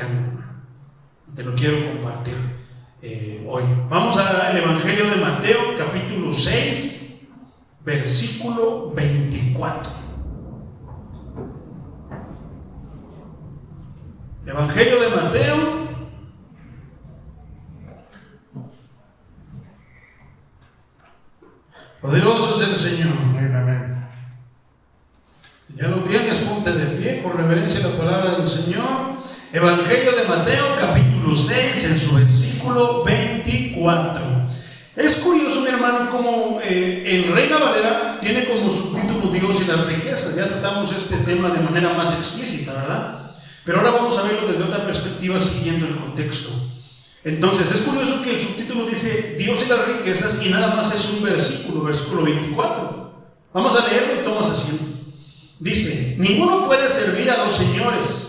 predicando. Te lo quiero compartir hoy. Vamos al Evangelio de Mateo, capítulo 6, versículo 24. Evangelio de Mateo, poderoso es el Señor. Amén. Si ya lo tienes, ponte de pie por reverencia a la palabra del Señor. Evangelio de Mateo, capítulo 6, en su versículo 24. Es curioso, mi hermano, como el Reina Valera tiene como subtítulo Dios y las riquezas. Ya tratamos este tema de manera más explícita, ¿verdad? Pero ahora vamos a verlo desde otra perspectiva, siguiendo el contexto. Entonces, es curioso que el subtítulo dice Dios y las riquezas y nada más es un versículo 24. Vamos a leerlo y tomas asiento. Dice: ninguno puede servir a dos señores,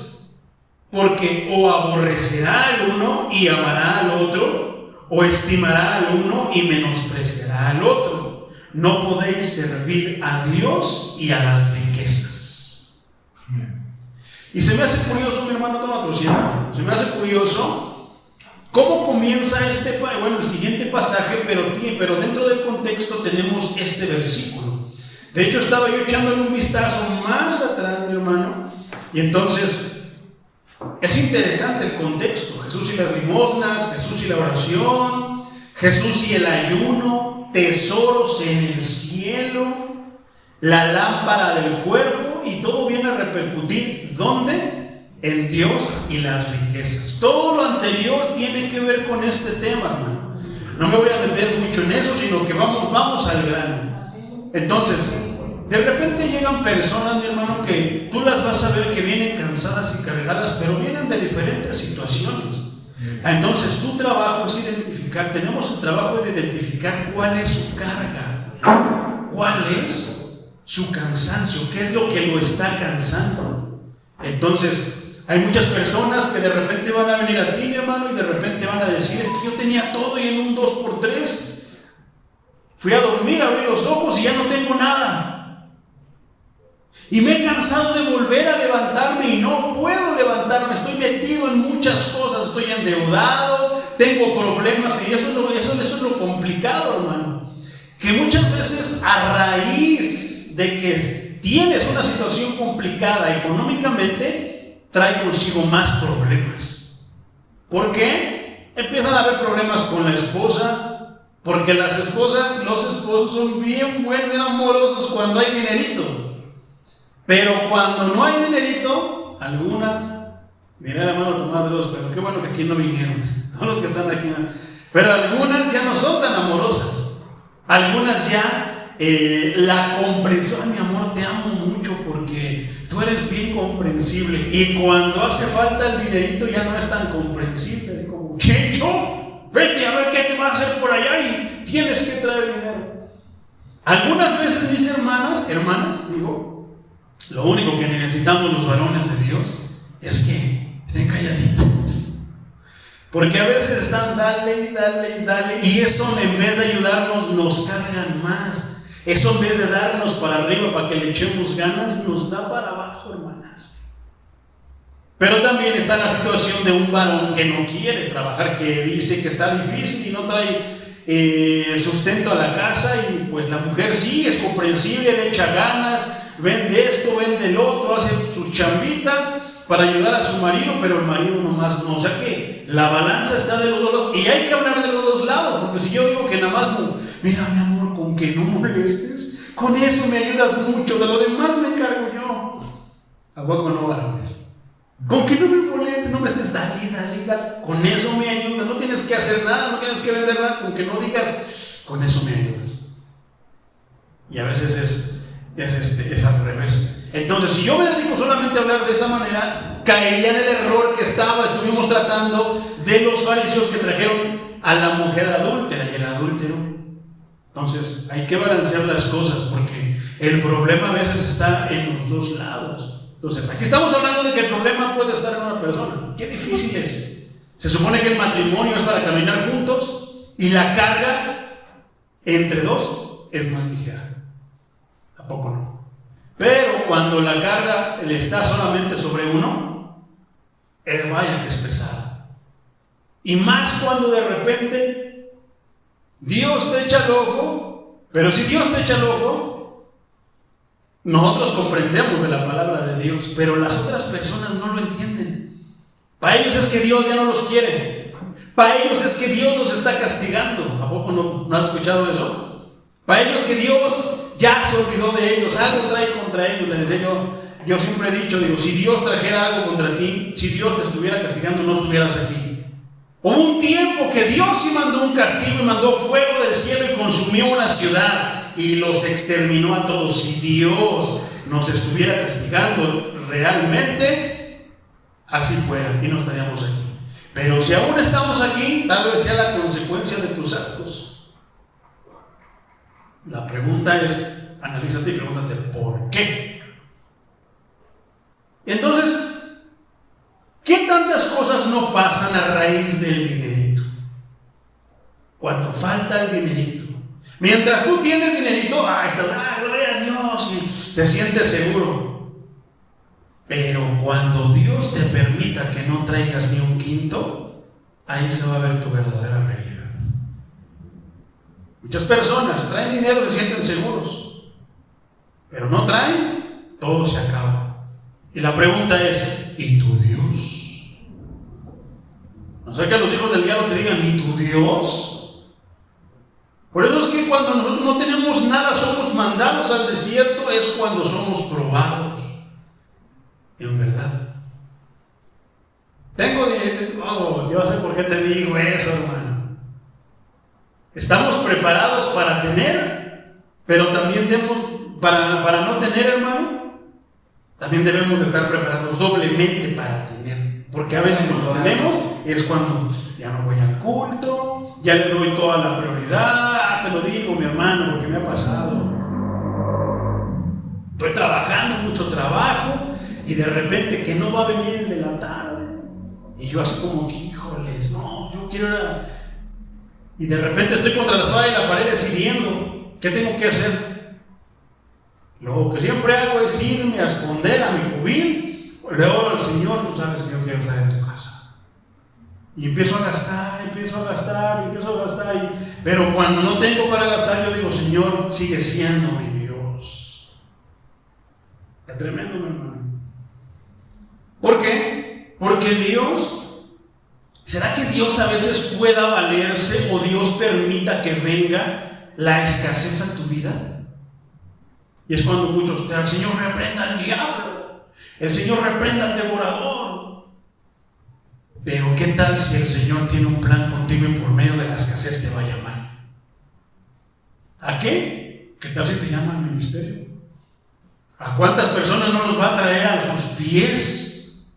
porque o aborrecerá al uno y amará al otro, o estimará al uno y menospreciará al otro. No podéis servir a Dios y a las riquezas. Y se me hace curioso, mi hermano, se me hace curioso cómo comienza el siguiente pasaje, pero dentro del contexto tenemos este versículo. De hecho, estaba yo echándole un vistazo más atrás, mi hermano, y entonces es interesante el contexto. Jesús y las limosnas, Jesús y la oración, Jesús y el ayuno, tesoros en el cielo, la lámpara del cuerpo, y todo viene a repercutir, ¿dónde? En Dios y las riquezas. Todo lo anterior tiene que ver con este tema, hermano. No me voy a meter mucho en eso, sino que vamos al grano. Entonces, de repente llegan personas, mi hermano, que tú las vas a ver que vienen cansadas y cargadas, pero vienen de diferentes situaciones. Entonces, tu trabajo es identificar, tenemos el trabajo de identificar cuál es su carga, cuál es su cansancio, qué es lo que lo está cansando. Entonces, hay muchas personas que de repente van a venir a ti, mi hermano, y de repente van a decir: es que yo tenía todo y en un 2x3 fui a dormir, abrí los ojos y ya no tengo nada. Y me he cansado de volver a levantarme y no puedo levantarme. Estoy metido en muchas cosas, estoy endeudado, tengo problemas, y eso es lo complicado, hermano. Que muchas veces, a raíz de que tienes una situación complicada económicamente, trae consigo más problemas. ¿Por qué? Empiezan a haber problemas con la esposa, porque los esposos son bien buenos, bien amorosos cuando hay dinerito. Pero cuando no hay dinerito, algunas, diré a la mano Tomás Dios, pero qué bueno que aquí no vinieron, todos los que están aquí, pero algunas ya no son tan amorosas. Algunas ya la comprensión: mi amor, te amo mucho porque tú eres bien comprensible. Y cuando hace falta el dinerito ya no es tan comprensible, como: Chencho, vete a ver qué te va a hacer por allá y tienes que traer dinero. Algunas veces, mis hermanas, digo, lo único que necesitamos los varones de Dios es que estén calladitos, porque a veces están dale, y eso, en vez de ayudarnos, nos cargan más. Eso, en vez de darnos para arriba para que le echemos ganas, nos da para abajo, hermanas. Pero también está la situación de un varón que no quiere trabajar, que dice que está difícil y no trae sustento a la casa, y pues la mujer sí es comprensible, le echa ganas, vende esto, vende el otro, hace sus chambitas para ayudar a su marido, pero el marido nomás no. O sea que la balanza está de los dos lados, y hay que hablar de los dos lados, porque si yo digo que nada más, mira, mi amor, con que no molestes, con eso me ayudas mucho, de lo demás me encargo yo. ¿A poco no, varones? Con que no me molestes, no me estés dale, con eso me ayudas. No tienes que hacer nada, no tienes que vender nada, con que no digas, con eso me ayudas. Y a veces es al revés. Entonces, si yo me dedico solamente a hablar de esa manera, caería en el error que estuvimos tratando de los fariseos, que trajeron a la mujer adúltera y el adúltero. Entonces, hay que balancear las cosas, porque el problema a veces está en los dos lados. Entonces, aquí estamos hablando de que el problema puede estar en una persona. Qué difícil es. Se supone que el matrimonio es para caminar juntos, y la carga entre dos es más ligera. ¿A poco no? Pero cuando la carga le está solamente sobre uno, vaya que es pesado. Y más cuando de repente Dios te echa el ojo, pero si Dios te echa el ojo, nosotros comprendemos de la palabra de Dios, pero las otras personas no lo entienden. Para ellos es que Dios ya no los quiere. Para ellos es que Dios los está castigando. ¿A poco no has escuchado eso? Para ellos que Dios ya se olvidó de ellos, algo trae contra ellos. Les decía yo siempre he dicho, si Dios trajera algo contra ti, si Dios te estuviera castigando, no estuvieras aquí. Hubo un tiempo que Dios sí mandó un castigo y mandó fuego del cielo y consumió una ciudad y los exterminó a todos. Si Dios nos estuviera castigando realmente, así fuera y no estaríamos aquí. Pero si aún estamos aquí, tal vez sea la consecuencia de tus actos. La pregunta es, analízate y pregúntate, ¿por qué? Entonces, ¿qué tantas cosas no pasan a raíz del dinerito? Cuando falta el dinerito. Mientras tú tienes dinerito, gloria a Dios, y te sientes seguro. Pero cuando Dios te permita que no traigas ni un quinto, ahí se va a ver tu verdadera realidad. Muchas personas traen dinero y se sienten seguros, pero no traen, todo se acaba. Y la pregunta es, ¿y tu Dios? No sé que los hijos del diablo te digan, ¿y tu Dios? Por eso es que cuando nosotros no tenemos nada, somos mandados al desierto, es cuando somos probados. En verdad. Tengo dinero, yo sé por qué te digo eso, hermano. Estamos preparados para tener, pero también para no tener, hermano, también debemos de estar preparados doblemente para tener. Porque a veces cuando tenemos es cuando ya no voy al culto, ya le doy toda la prioridad. Te lo digo, mi hermano, porque me ha pasado. Estoy trabajando, mucho trabajo, y de repente que no va a venir el de la tarde. Y yo así como que, híjoles, no, yo quiero ir a... Y de repente estoy contra la espada y la pared decidiendo qué tengo que hacer. Lo que siempre hago es irme a esconder a mi cubil, le oro al Señor, tú sabes que yo quiero estar en tu casa. Y empiezo a gastar, pero cuando no tengo para gastar, yo digo, Señor, sigue siendo mi Dios. Está tremendo, mi hermano. ¿Por qué? Porque Dios, ¿será que Dios a veces pueda valerse o Dios permita que venga la escasez a tu vida? Y es cuando muchos te dan, el Señor reprenda al diablo, el Señor reprenda al devorador. Pero ¿qué tal si el Señor tiene un plan contigo y por medio de la escasez te va a llamar? ¿A qué? ¿Qué tal si te llama al ministerio? ¿A cuántas personas no nos va a traer a sus pies?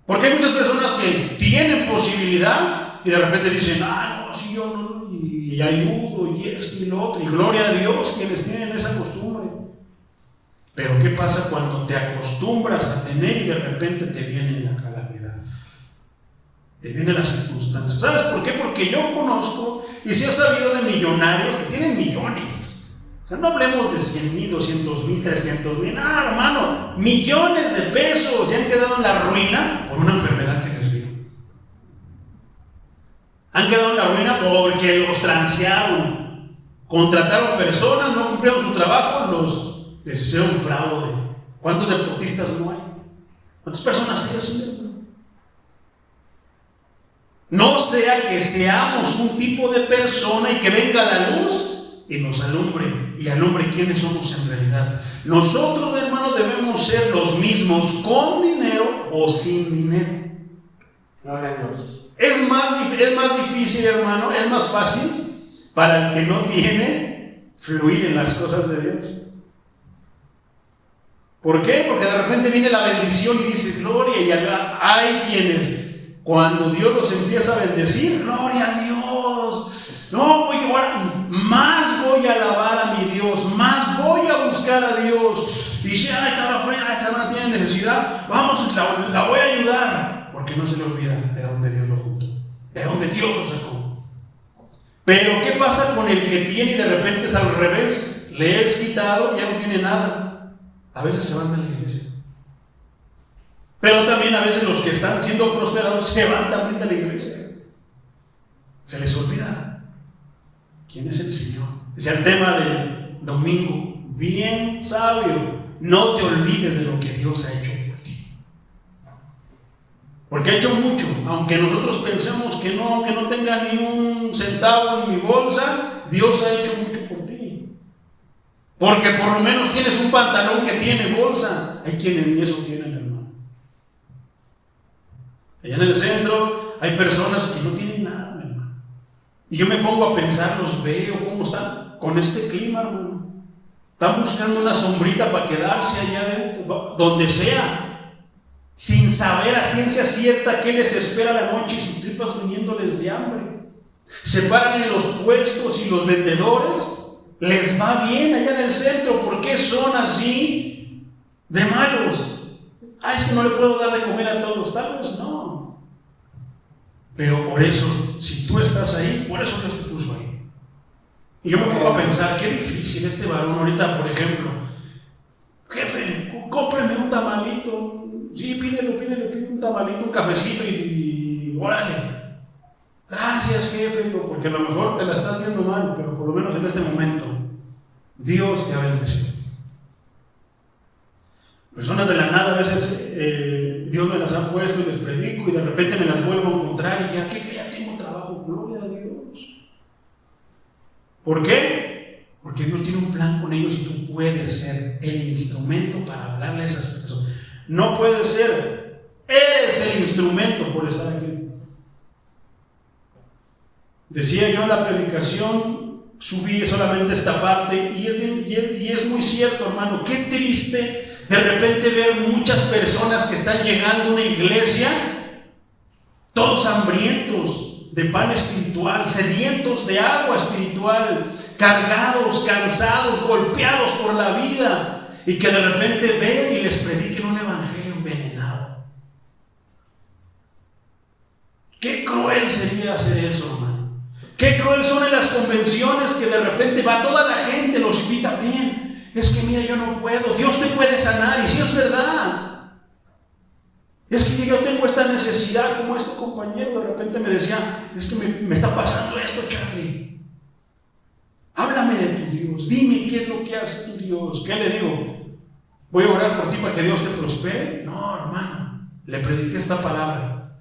Porque hay muchas personas que tienen posibilidad y de repente dicen, no, si yo no, y ayudo, y esto y lo otro, y gloria a Dios quienes tienen esa costumbre. Pero ¿qué pasa cuando te acostumbras a tener y de repente te viene la calamidad? Te vienen las circunstancias. ¿Sabes por qué? Porque yo conozco y sí he sabido de millonarios que tienen millones. O sea, no hablemos de 100,000, 200,000, 300,000. Hermano, millones de pesos se han quedado en la ruina por una enfermedad que les dio. Han quedado en la ruina porque los transearon, contrataron personas, no cumplieron su trabajo, les hicieron fraude. ¿Cuántos deportistas no hay? ¿Cuántas personas hay así? No sea que seamos un tipo de persona y que venga la luz y nos alumbre, y alumbre quiénes somos en realidad. Nosotros, hermanos, debemos ser los mismos con dinero o sin dinero. Es más difícil, hermano, es más fácil para el que no tiene fluir en las cosas de Dios. ¿Por qué? Porque de repente viene la bendición y dice gloria, y hay quienes cuando Dios los empieza a bendecir, gloria a Dios, no voy a orar, más voy a alabar a mi Dios, más voy a buscar a Dios. Y si estaba fuera, esa hermana tiene necesidad, vamos, la voy a ayudar, porque no se le olvida de dónde Dios lo juntó, de dónde Dios lo sacó. Pero ¿qué pasa con el que tiene y de repente es al revés? Le es quitado, ya no tiene nada. A veces se van de la iglesia. Pero también a veces los que están siendo prosperados se van también de la iglesia. Se les olvida quién es el Señor. Es el tema del domingo. Bien sabio, no te olvides de lo que Dios ha hecho por ti. Porque ha hecho mucho, aunque nosotros pensemos que no, aunque no tenga ni un centavo en mi bolsa, Dios ha hecho mucho por ti. Porque por lo menos tienes un pantalón que tiene bolsa. Hay quienes ni eso tienen, hermano. Allá en el centro hay personas que no tienen nada, hermano. Y yo me pongo a pensar, los veo, cómo están con este clima, hermano. Están buscando una sombrita para quedarse allá adentro, donde sea, sin saber a ciencia cierta qué les espera la noche y sus tripas viniéndoles de hambre. Se paran en los puestos y los vendedores les va bien allá en el centro. ¿Por qué son así de malos? Es que no le puedo dar de comer a todos. Tal vez no. Pero por eso, si tú estás ahí, por eso Dios te puso ahí. Y yo me pongo a pensar, qué difícil este varón ahorita, por ejemplo. Jefe, cómpreme un tamalito. Sí, pídelo un tamalito, un cafecito y órale. Gracias, jefe, porque a lo mejor te la estás viendo mal, pero por lo menos en este momento, Dios te ha bendecido. Personas de la nada, a veces Dios me las ha puesto y les predico y de repente me las vuelvo a encontrar y ya tengo trabajo, gloria a Dios. ¿Por qué? Porque Dios tiene un plan con ellos y tú puedes ser el instrumento para hablarle a esas personas. No puedes ser, eres el instrumento por estar aquí. Decía yo en la predicación, subí solamente esta parte y es muy cierto, hermano. Qué triste de repente ver muchas personas que están llegando a una iglesia, todos hambrientos de pan espiritual, sedientos de agua espiritual, cargados, cansados, golpeados por la vida, y que de repente ven y les prediquen un evangelio envenenado. Qué cruel sería hacer eso, hermano. Qué cruel son en las convenciones que de repente va toda la gente, los invita bien. Es que mira, yo no puedo, Dios te puede sanar, y sí es verdad. Es que yo tengo esta necesidad, como este compañero de repente me decía, es que me está pasando esto, Charlie. Háblame de tu Dios, dime qué es lo que hace tu Dios. ¿Qué le digo? ¿Voy a orar por ti para que Dios te prospere? No, hermano, le prediqué esta palabra.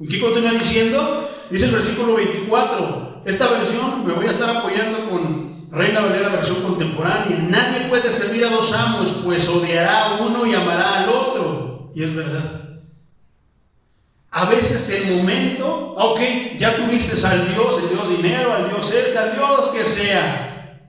¿Y qué continúa diciendo? Dice el versículo 24, esta versión me voy a estar apoyando con Reina Valera, versión contemporánea. Nadie puede servir a dos amos, pues odiará a uno y amará al otro. Y es verdad. A veces el momento, ok, ya tuviste al Dios, el Dios dinero, al Dios al Dios que sea.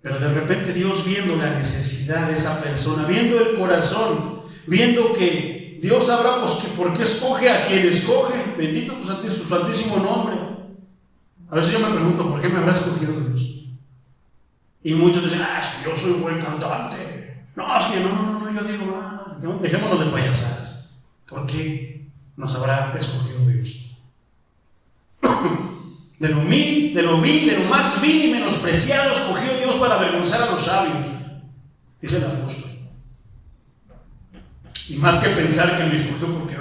Pero de repente Dios, viendo la necesidad de esa persona, viendo el corazón, viendo que Dios sabrá por qué escoge a quien escoge, bendito tu santísimo nombre. A veces yo me pregunto, ¿por qué me habrá escogido Dios? Y muchos dicen, es que yo soy un buen cantante. No, es que no, yo digo, no, dejémonos de payasadas. ¿Por qué nos habrá escogido Dios? De lo vil, de lo más vil y menospreciado escogió Dios para avergonzar a los sabios, dice el apóstol. Y más que pensar que me escogió porque,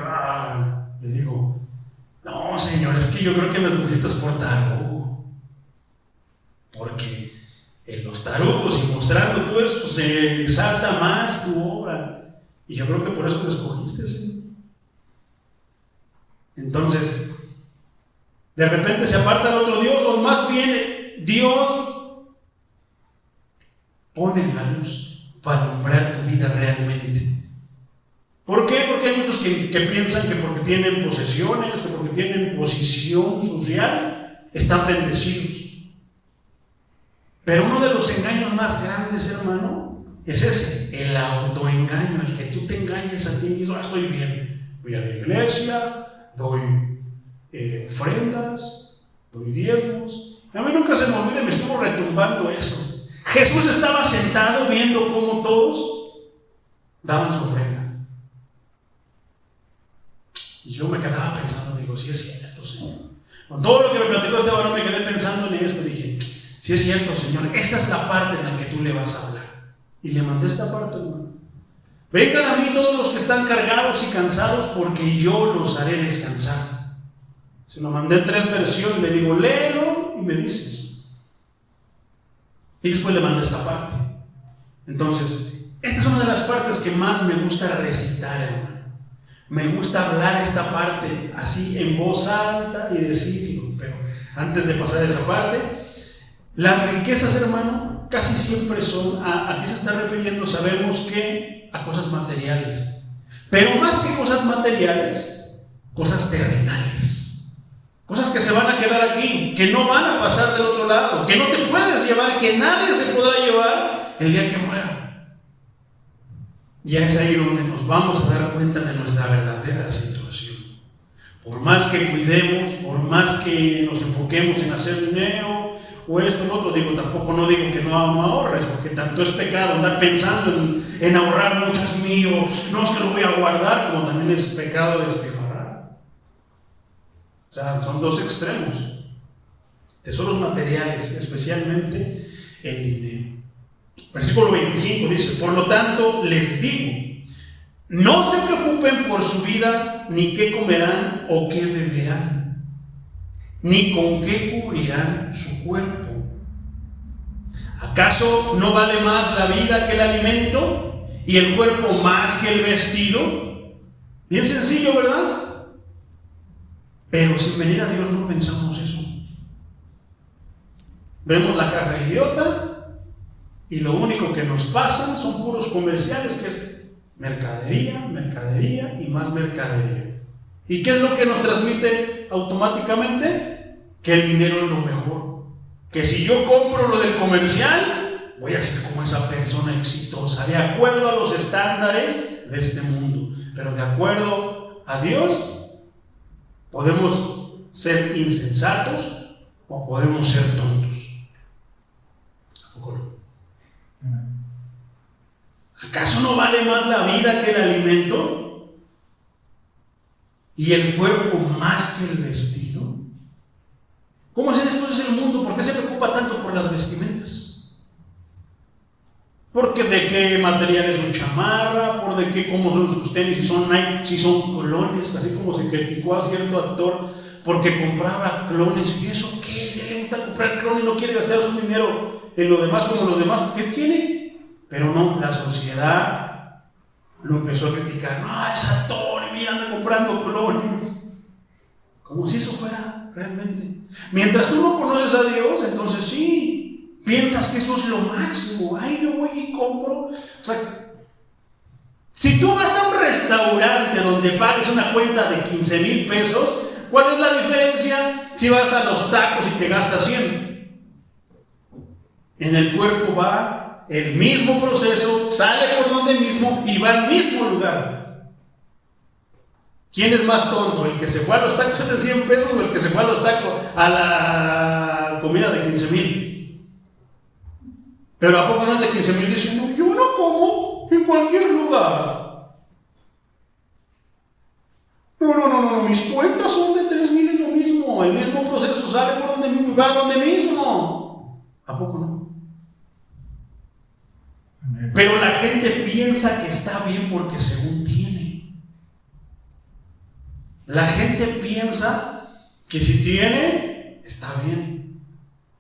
les digo, no, Señor, es que yo creo que me escogiste por tarugo. Porque en los tarugos y mostrando todo eso, se exalta más tu obra. Y yo creo que por eso me escogiste, Señor. Entonces, de repente se aparta el otro Dios, o más bien Dios pone la luz para alumbrar tu vida realmente. ¿Por qué? Porque hay muchos que piensan que porque tienen posesiones, que porque tienen posición social, están bendecidos. Pero uno de los engaños más grandes, hermano, es ese, el autoengaño, el que tú te engañes a ti mismo. Estoy bien, voy a la iglesia, doy ofrendas, doy diezmos. A mí nunca se me olvida, me estuvo retumbando eso. Jesús estaba sentado viendo cómo todos daban su ofrenda. Y yo me quedaba pensando, digo, sí es cierto, Señor. Con todo lo que me platicó este varón, me quedé pensando en esto. Dije, sí es cierto, Señor, esta es la parte en la que tú le vas a hablar. Y le mandé esta parte, hermano. Vengan a mí todos los que están cargados y cansados, porque yo los haré descansar. Se lo mandé en 3 versiones, le digo, léelo y me dices. Y después le mandé esta parte. Entonces, esta es una de las partes que más me gusta recitar, hermano. Me gusta hablar esta parte así en voz alta y decirlo. Pero antes de pasar a esa parte, las riquezas, hermano, casi siempre son, ¿a qué se está refiriendo? Sabemos que a cosas materiales. Pero más que cosas materiales, cosas terrenales. Cosas que se van a quedar aquí, que no van a pasar del otro lado, que no te puedes llevar, que nadie se podrá llevar el día que muera. Y es ahí donde nos vamos a dar cuenta de nuestra verdadera situación. Por más que cuidemos, por más que nos enfoquemos en hacer dinero, o esto, lo otro, tampoco no digo que no ahorres, porque tanto es pecado andar pensando en ahorrar, mucho es mío, no es que lo voy a guardar, como también es pecado despilfarrar. O sea, son 2 extremos. Tesoros materiales, especialmente el dinero. Versículo 25 dice, por lo tanto les digo, no se preocupen por su vida, ni qué comerán o qué beberán, ni con qué cubrirán su cuerpo. ¿Acaso no vale más la vida que el alimento y el cuerpo más que el vestido? Bien sencillo, ¿verdad? Pero sin venir a Dios no pensamos eso. Vemos la caja idiota y lo único que nos pasan son puros comerciales, que es mercadería, mercadería y más mercadería. ¿Y qué es lo que nos transmite automáticamente? Que el dinero es lo mejor. Que si yo compro lo del comercial, voy a ser como esa persona exitosa, de acuerdo a los estándares de este mundo. Pero de acuerdo a Dios, podemos ser insensatos o podemos ser tontos. ¿Acaso no vale más la vida que el alimento y el cuerpo más que el vestido? ¿Cómo es entonces el mundo? ¿Por qué se preocupa tanto por las vestimentas? Porque de qué material es su chamarra, por de qué, cómo son sus tenis, si son Nike, si son clones, así como se criticó a cierto actor porque compraba clones. ¿Y eso qué? ¿Ya le gusta comprar clones y no quiere gastar su dinero en lo demás como los demás? ¿Qué tiene? Pero no, la sociedad lo empezó a criticar. No, es actor, y mira, anda comprando clones. Como si eso fuera realmente. Mientras tú no conoces a Dios, entonces sí, piensas que eso es lo máximo. Ay, yo voy y compro. O sea, si tú vas a un restaurante donde pagues una cuenta de 15,000 pesos, ¿cuál es la diferencia si vas a los tacos y te gastas 100? En el cuerpo va el mismo proceso, sale por donde mismo y va al mismo lugar. ¿Quién es más tonto? ¿El que se fue a los tacos de 100 pesos o el que se fue a los tacos a la comida de 15,000? Pero ¿a poco no es de 15,000? Dice, no, yo no como en cualquier lugar. No, mis cuentas son de 3,000, es lo mismo. El mismo proceso sale por donde mismo, va donde mismo. ¿A poco no? Pero la gente piensa que está bien porque según tiene. La gente piensa que si tiene, está bien.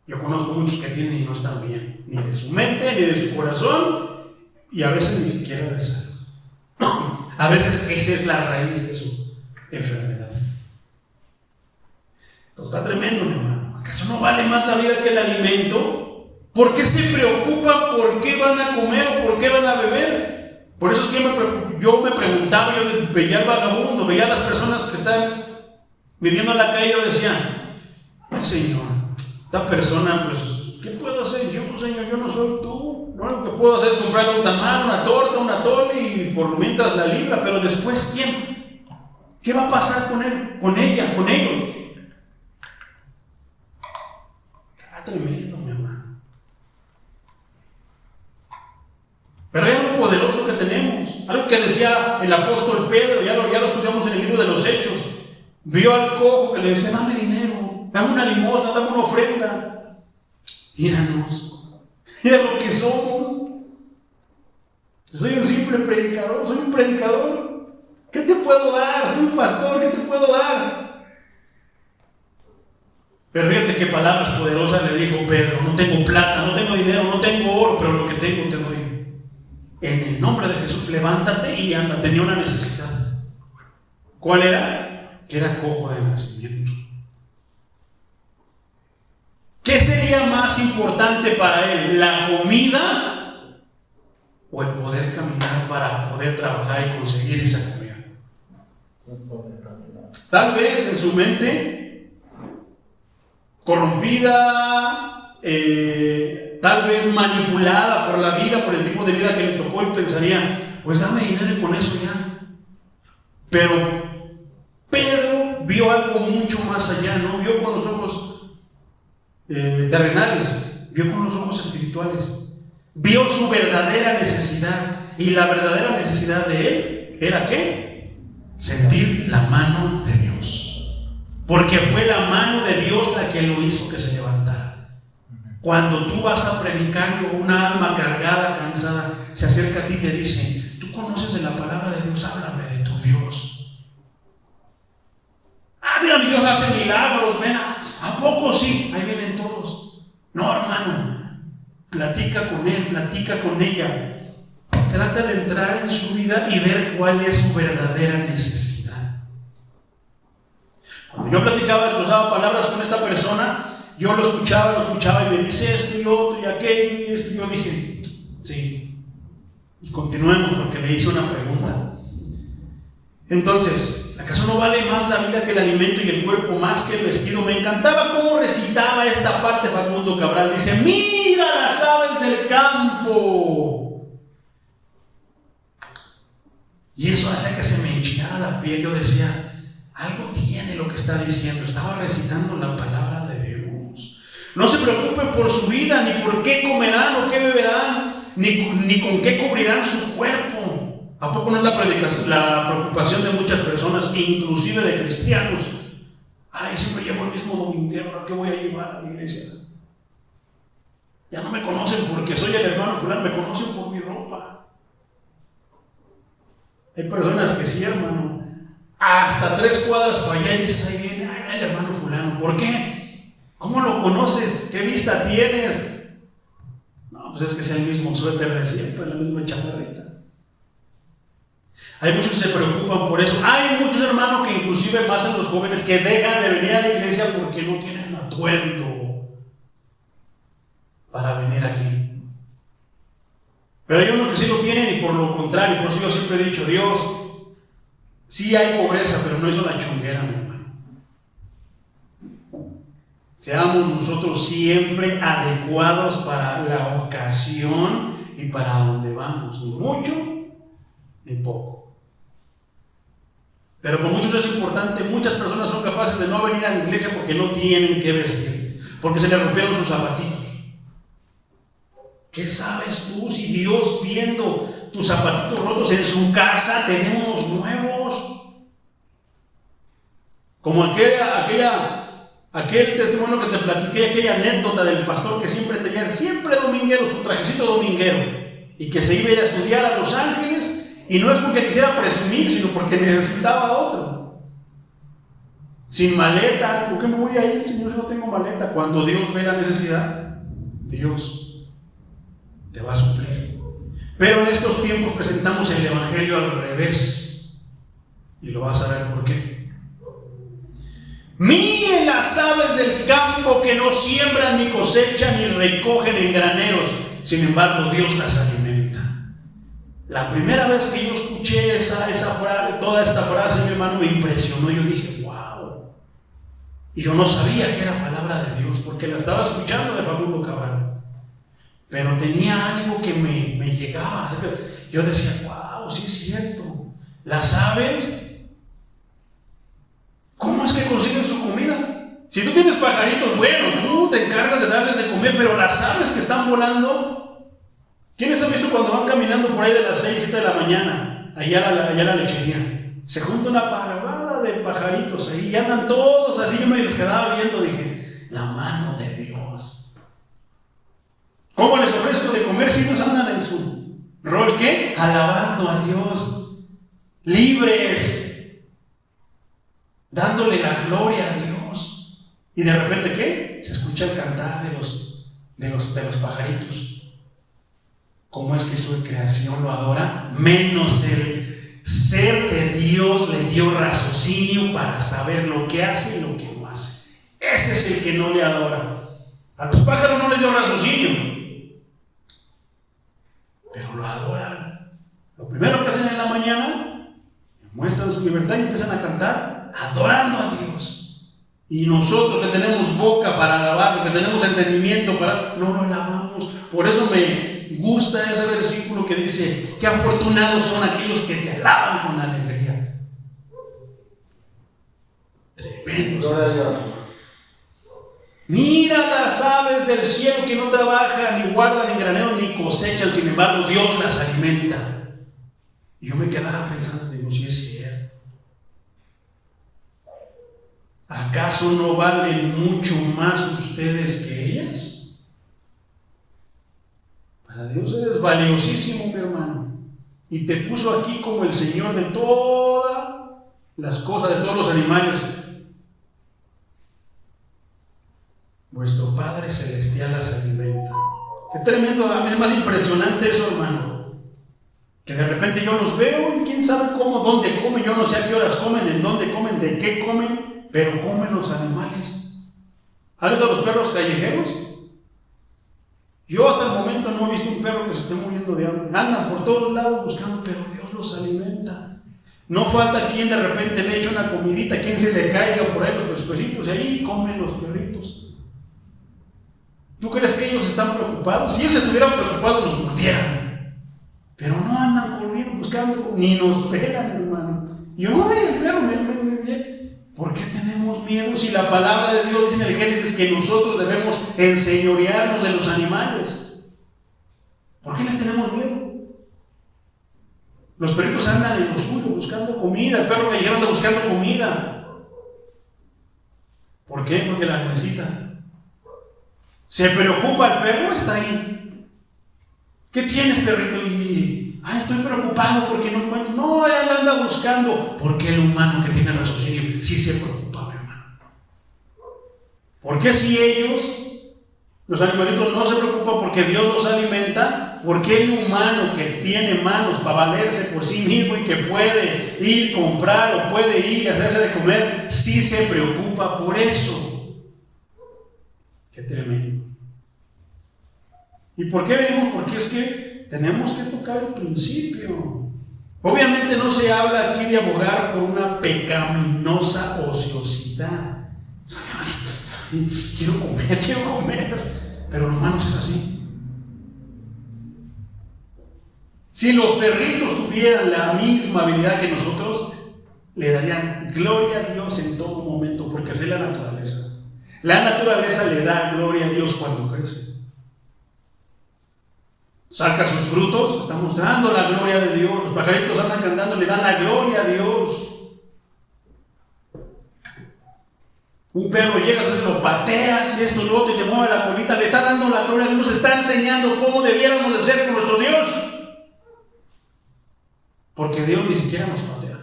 Yo conozco muchos que tienen y no están bien, ni de su mente, ni de su corazón, y a veces ni siquiera de salud. A veces esa es la raíz de su enfermedad. Entonces está tremendo, mi hermano. ¿Acaso no vale más la vida que el alimento? ¿Por qué se preocupan por qué van a comer o por qué van a beber? Por eso es que yo me preguntaba, yo veía al vagabundo, veía a las personas que están viviendo en la calle, yo decía, ay Señor, esta persona, pues, ¿qué puedo hacer yo, Señor? Yo no soy tú. Lo único que puedo hacer es comprar un tamal, una torta, un atole y por mientras la libra, pero después, ¿quién? ¿Qué va a pasar con él, con ella, con ellos? Está tremendo, mi hermano. Pero hay algo poderoso que tenemos, algo que decía el apóstol Pedro, ya lo estudiamos en el libro de los Hechos. Vio al cojo que le decía, dame dinero, dame una limosna, dame una ofrenda. Míranos, mira lo que somos. Soy un simple predicador, soy un predicador. ¿Qué te puedo dar? Soy un pastor, ¿qué te puedo dar? Pero fíjate qué palabras poderosas le dijo Pedro: no tengo plata, no tengo dinero, no tengo oro, pero lo que tengo te doy. En el nombre de Jesús, levántate y anda. Tenía una necesidad. ¿Cuál era? Que era cojo de nacimiento. ¿Qué sería más importante para él? ¿La comida o el poder caminar para poder trabajar y conseguir esa comida? Tal vez en su mente corrompida, tal vez manipulada por la vida, por el tipo de vida que le tocó, y pensaría: pues dame dinero y con eso ya. Pero Pedro vio algo mucho más allá, no vio con los ojos terrenales, vio con los ojos espirituales. Vio su verdadera necesidad, y la verdadera necesidad de él era ¿qué? Sentir la mano de Dios, porque fue la mano de Dios la que lo hizo que se levantara. Cuando tú vas a predicar, una alma cargada, cansada, se acerca a ti y te dice: tú conoces de la palabra de Dios, háblame de tu Dios. Ah, mira, mi Dios hace milagros, ven, ¿a poco sí? Ahí vienen todos. No, hermano, platica con él, platica con ella. Trata de entrar en su vida y ver cuál es su verdadera necesidad. Cuando yo platicaba, desglosaba palabras con esta persona, yo lo escuchaba y me dice esto y otro y aquello y esto, y yo dije: sí. Y continuemos, porque le hice una pregunta. Entonces, ¿acaso no vale más la vida que el alimento y el cuerpo más que el vestido? Me encantaba cómo recitaba esta parte Facundo Cabral. Dice: mira las aves del campo. Y eso hace que se me enchinara la piel. Yo decía: algo tiene lo que está diciendo. Estaba recitando la palabra de Dios. No se preocupen por su vida, ni por qué comerán o qué beberán, ni con qué cubrirán su cuerpo. ¿A poco no es la preocupación de muchas personas, inclusive de cristianos? Ay, siempre llevo el mismo dominguero, ¿a qué voy a llevar a la iglesia? Ya no me conocen porque soy el hermano fulano, me conocen por mi ropa. Hay personas que sí, hermano, hasta 3 cuadras para allá y dices: ahí viene el hermano fulano. ¿Por qué? ¿Cómo lo conoces? ¿Qué vista tienes? No, pues es que es el mismo suéter de siempre, la misma chamarrita. Hay muchos que se preocupan por eso. Hay muchos hermanos que, inclusive más en los jóvenes, que dejan de venir a la iglesia porque no tienen atuendo para venir aquí. Pero hay unos que sí lo tienen, y por lo contrario, por eso yo siempre he dicho: Dios, sí hay pobreza, pero no hizo la chonguera, mi hermano. Seamos nosotros siempre adecuados para la ocasión y para donde vamos, ni mucho ni poco. Pero con muchos es importante. Muchas personas son capaces de no venir a la iglesia porque no tienen que vestir, porque se les rompieron sus zapatitos. ¿Qué sabes tú si Dios, viendo tus zapatitos rotos en su casa, tenemos nuevos? Como aquel testimonio que te platiqué, aquella anécdota del pastor que siempre tenía, siempre dominguero, su trajecito dominguero, y que se iba a ir a estudiar a Los Ángeles. Y no es porque quisiera presumir, sino porque necesitaba otro. Sin maleta. ¿Por qué me voy a ir, Señor, si no tengo maleta? Cuando Dios ve la necesidad, Dios te va a suplir. Pero en estos tiempos presentamos el evangelio al revés. Y lo vas a ver por qué. Miren las aves del campo, que no siembran ni cosechan ni recogen en graneros. Sin embargo, Dios las alimenta. La primera vez que yo escuché esa frase, toda esta frase, mi hermano, me impresionó. Yo dije: wow. Y yo no sabía que era palabra de Dios, porque la estaba escuchando de Facundo Cabral. Pero tenía algo que me llegaba. Yo decía: wow, sí es cierto. Las aves, ¿cómo es que consiguen su comida? Si tú tienes pajaritos, bueno, tú te encargas de darles de comer, pero las aves que están volando, ¿quiénes han visto cuando van caminando por ahí de las 6, 7 de la mañana, allá a la lechería? Se junta una parvada de pajaritos ahí y andan todos así. Yo me los quedaba viendo, dije: la mano de Dios. ¿Cómo les ofrezco de comer si ellos andan en su ¿Rol qué? Alabando a Dios. Libres. Dándole la gloria a Dios. Y de repente, ¿qué? Se escucha el cantar de los pajaritos. ¿Cómo es que su creación lo adora? Menos el ser que Dios le dio raciocinio para saber lo que hace y lo que no hace. Ese es el que no le adora. A los pájaros no les dio raciocinio, pero lo adoran. Lo primero que hacen en la mañana, muestran su libertad y empiezan a cantar adorando a Dios. Y nosotros que tenemos boca para alabar, que tenemos entendimiento para, no lo alabamos. Por eso me gusta ese versículo que dice: qué afortunados son aquellos que te alaban con alegría. Tremendo. Mira las aves del cielo que no trabajan, ni guardan en graneros, ni cosechan, sin embargo Dios las alimenta. Y yo me quedaba pensando, digo, si es cierto. ¿Acaso no valen mucho más ustedes que ellas? Para Dios eres valiosísimo, mi hermano. Y te puso aquí como el Señor de todas las cosas, de todos los animales. Vuestro Padre Celestial las alimenta. Qué tremendo, a mí es más impresionante eso, hermano. Que de repente yo los veo y quién sabe cómo, dónde comen, yo no sé a qué horas comen, en dónde comen, de qué comen, pero comen los animales. ¿Has visto los perros callejeros? Yo hasta el momento no he visto un perro que se esté muriendo de hambre. Andan por todos lados buscando, pero Dios los alimenta. No falta quien de repente le eche una comidita, quien se le caiga por ahí los pescuecitos y ahí comen los perritos. ¿Tú crees que ellos están preocupados? Si ellos estuvieran preocupados nos mordieran. Pero no andan corriendo buscando, ni nos pegan, hermano. Yo no, el perro me. ¿Por qué tenemos miedo? Si la palabra de Dios dice en el Génesis que nosotros debemos enseñorearnos de los animales. ¿Por qué les tenemos miedo? Los perritos andan en lo suyo buscando comida. El perro callejero anda buscando comida. ¿Por qué? Porque la necesita. ¿Se preocupa el perro? Está ahí. ¿Qué tienes, perrito? Y estoy preocupado porque no encuentro. No, él anda buscando. ¿Por qué el humano que tiene raciocinio sí se preocupa, mi hermano? ¿Por qué si ellos, los animalitos, no se preocupan porque Dios los alimenta? ¿Por qué el humano que tiene manos para valerse por sí mismo y que puede ir a comprar o puede ir a hacerse de comer, sí se preocupa por eso? Qué tremendo. ¿Y por qué venimos? Porque es que tenemos que tocar el principio. Obviamente no se habla aquí de abogar por una pecaminosa ociosidad. Quiero comer. Pero hermanos, es así. Si los perritos tuvieran la misma habilidad que nosotros, le darían gloria a Dios en todo momento, porque así es la naturaleza. La naturaleza le da gloria a Dios cuando crece. Saca sus frutos, está mostrando la gloria de Dios. Los pajaritos andan cantando, le dan la gloria a Dios. Un perro llega, entonces lo pateas y esto, lo otro, y te mueve la colita, le está dando la gloria a Dios, está enseñando cómo debiéramos de ser con nuestro Dios. Porque Dios ni siquiera nos patea.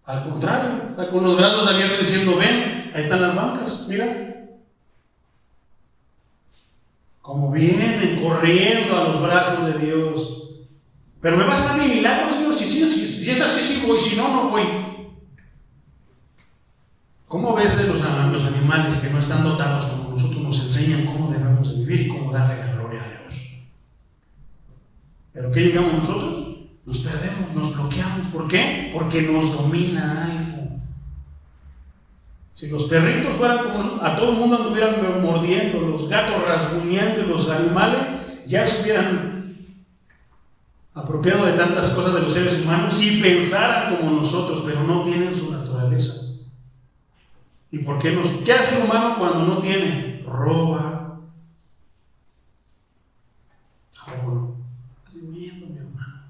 Al contrario, está con los brazos abiertos diciendo, ven, ahí están las bancas, mira. Como vienen corriendo a los brazos de Dios. Pero me vas a dar mi milagro, Señor. Si es así, sí voy. Si no, no voy. ¿Cómo ves los animales que no están dotados como nosotros nos enseñan cómo debemos de vivir y cómo darle la gloria a Dios? ¿Pero qué llegamos nosotros? Nos perdemos, nos bloqueamos. ¿Por qué? Porque nos domina algo. Si los perritos fueran como a todo el mundo anduvieran mordiendo, los gatos rasguñando y los animales ya se hubieran apropiado de tantas cosas de los seres humanos si pensaran como nosotros, pero no tienen su naturaleza. ¿Y por qué qué hace el humano cuando no tiene? Roba. Tremendo, mi hermano.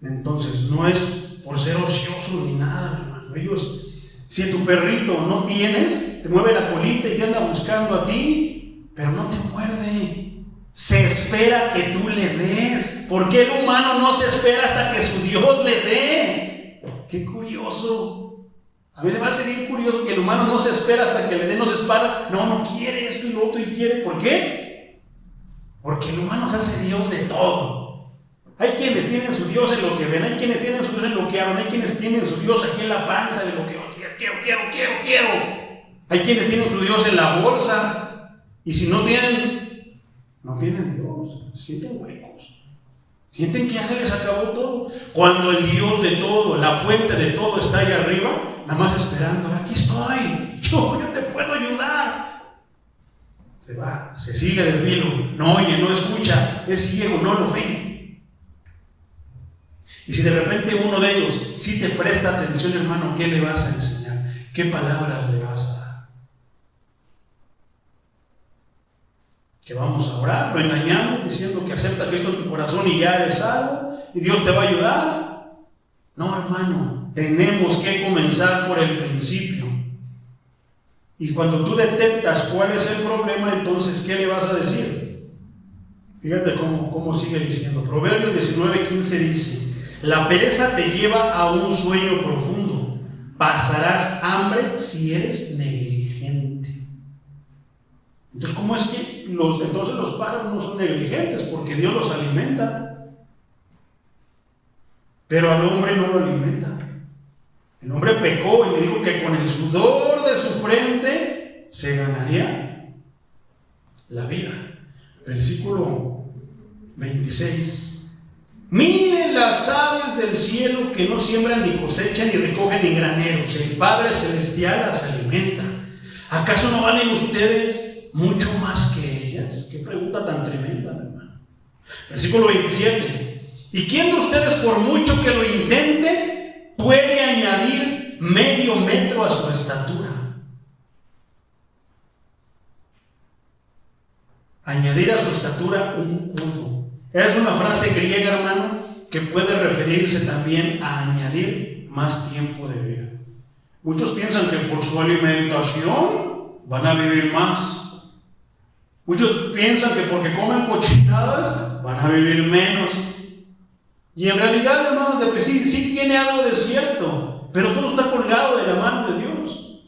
Entonces, no es por ser ocioso ni nada, mi hermano. Ellos, si tu perrito no tienes, te mueve la colita y te anda buscando a ti, pero no te muerde. se espera que tú le des. ¿Por qué el humano no se espera hasta que su Dios le dé? Qué curioso. A mí me parece bien curioso que el humano no se espera hasta que le dé, no se espera. No quiere esto y lo otro y quiere. ¿Por qué? Porque el humano se hace Dios de todo. Hay quienes tienen su Dios en lo que ven, hay quienes tienen su Dios en lo que hablan, hay quienes tienen su Dios aquí en la panza de lo que quiero. Hay quienes tienen su Dios en la bolsa. Y si no tienen Dios, se sienten huecos. Sienten que ya se les acabó todo. Cuando el Dios de todo, la fuente de todo está ahí arriba, nada más esperando. Aquí estoy, yo te puedo ayudar. Se va, se sigue de filo. No oye, no escucha, es ciego, no lo ve. Y si de repente uno de ellos sí te presta atención, hermano, ¿qué le vas a enseñar? ¿Qué palabras le vas a dar? Que vamos a orar, lo engañamos diciendo que acepta a Cristo en tu corazón y ya eres salvo y Dios te va a ayudar. No, hermano, tenemos que comenzar por el principio. Y cuando tú detectas cuál es el problema, entonces, ¿qué le vas a decir? Fíjate cómo sigue diciendo. Proverbios 19:15 dice: la pereza te lleva a un sueño profundo, pasarás hambre si eres negligente. Entonces, ¿cómo es que entonces los pájaros no son negligentes? Porque Dios los alimenta, pero al hombre no lo alimenta. El hombre pecó y le dijo que con el sudor de su frente se ganaría la vida. Versículo 26. Miren las aves del cielo, que no siembran ni cosechan ni recogen en graneros, el Padre Celestial las alimenta. ¿Acaso no valen ustedes mucho más que ellas? Qué pregunta tan tremenda, hermano. Versículo 27. ¿Y quién de ustedes, por mucho que lo intente, puede añadir medio metro a su estatura? Añadir a su estatura un codo. Es una frase griega, hermano, que puede referirse también a añadir más tiempo de vida. Muchos piensan que por su alimentación van a vivir más. Muchos piensan que porque comen cochinadas van a vivir menos. Y en realidad, hermano, de que sí tiene algo de cierto, pero todo está colgado de la mano de Dios.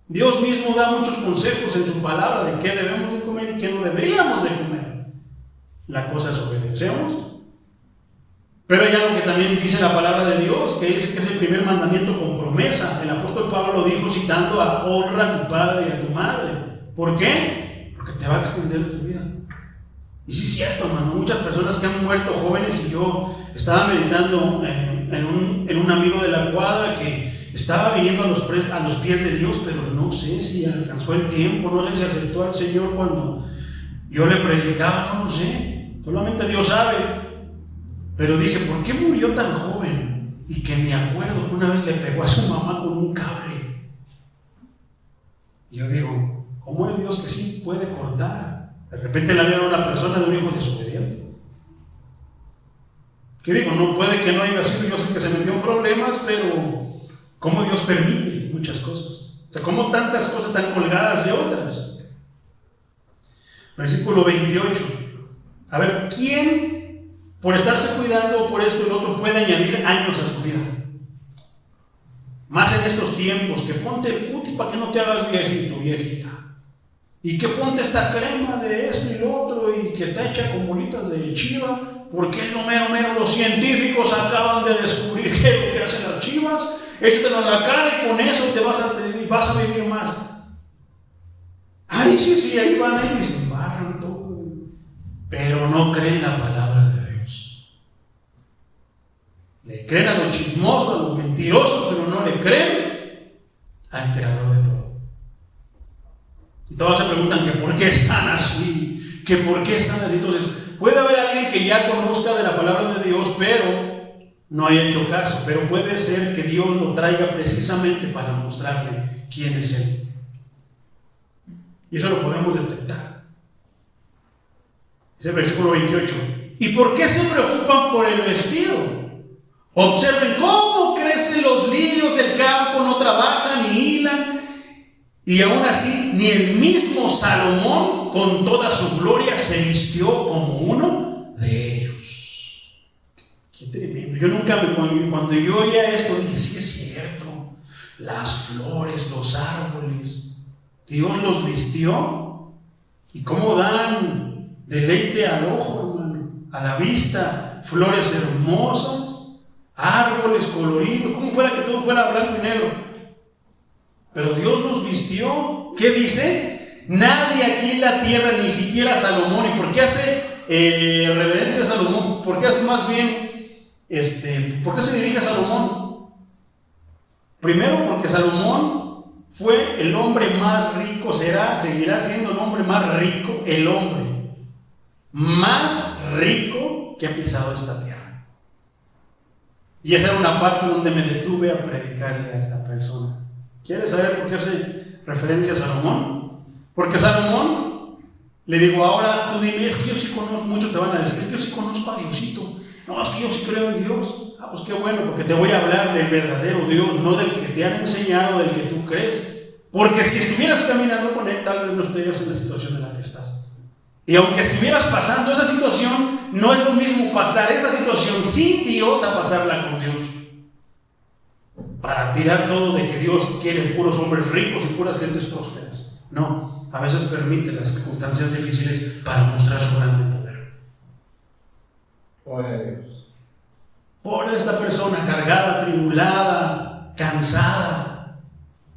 Dios mismo da muchos consejos en su palabra de qué debemos de comer y qué no deberíamos de comer. La cosa es obedecemos. Pero hay algo que también dice la palabra de Dios, que dice que es el primer mandamiento con promesa. El apóstol Pablo lo dijo citando a: honra a tu padre y a tu madre. ¿Por qué? Porque te va a extender tu vida. Y sí es cierto, hermano, muchas personas que han muerto jóvenes, y yo estaba meditando en un amigo de la cuadra que estaba viniendo a los pies de Dios, pero no sé si alcanzó el tiempo, no sé si aceptó al Señor cuando yo le predicaba, no lo sé, solamente Dios sabe. Pero dije, ¿por qué murió tan joven? Y que me acuerdo que una vez le pegó a su mamá con un cable. Y yo digo, ¿cómo es Dios que sí puede cortar? De repente le había dado a una persona de un hijo desobediente. ¿Qué digo? No puede que no haya sido Dios el que se metió en problemas, pero ¿cómo Dios permite muchas cosas? O sea, ¿cómo tantas cosas están colgadas de otras? Versículo 28. A ver, ¿quién por estarse cuidando por esto y lo otro puede añadir años a su vida? Más en estos tiempos, que ponte el cuti para que no te hagas viejito, viejita. Y que ponte esta crema de esto y lo otro y que está hecha con bolitas de chiva, porque es lo mero. Los científicos acaban de descubrir qué es lo que hacen las chivas. Échatelo en la cara y con eso vas a vivir más. Ay, sí, ahí van y se embarran todo. Pero no creen la palabra de Dios. Le creen a los chismosos, a los mentirosos, pero no le creen al creador de todo. Y todos se preguntan que por qué están así, que por qué están así. Entonces, puede haber alguien que ya conozca de la palabra de Dios, pero no haya hecho caso. Pero puede ser que Dios lo traiga precisamente para mostrarle quién es Él. Y eso lo podemos detectar. Dice el versículo 28. ¿Y por qué se preocupan por el vestido? Observen cómo crecen los lirios del campo, no trabajan ni hilan. Y aún así, ni el mismo Salomón, con toda su gloria se vistió como uno de ellos. Qué tremendo. Yo nunca, cuando yo oía esto, dije, sí es cierto. Las flores, los árboles, Dios los vistió. Y cómo dan deleite al ojo, hermano, a la vista. Flores hermosas, árboles coloridos, como fuera que todo fuera blanco y negro. Pero Dios los vistió. ¿Qué dice? Nadie aquí en la tierra, ni siquiera Salomón. ¿Y por qué hace reverencia a Salomón? ¿Por qué hace más bien, por qué se dirige a Salomón? Primero porque Salomón fue el hombre más rico, seguirá siendo el hombre más rico, el hombre más rico que ha pisado esta tierra. Y esa era una parte donde me detuve a predicarle a esta persona. ¿Quieres saber por qué hace referencia a Salomón? Porque Salomón, le digo, ahora tú dime, es que yo sí conozco, muchos te van a decir, yo sí conozco a Diosito. No, es que yo sí creo en Dios. Ah, pues qué bueno, porque te voy a hablar del verdadero Dios, no del que te han enseñado, del que tú crees. Porque si estuvieras caminando con Él, tal vez no estarías en la situación en la que estás. Y aunque estuvieras pasando esa situación, no es lo mismo pasar esa situación sin Dios a pasarla con Dios. Para tirar todo de que Dios quiere puros hombres ricos y puras gentes prósperas. No, a veces permite las circunstancias difíciles para mostrar su grande poder. Gloria a Dios. Por esta persona cargada, tribulada, cansada,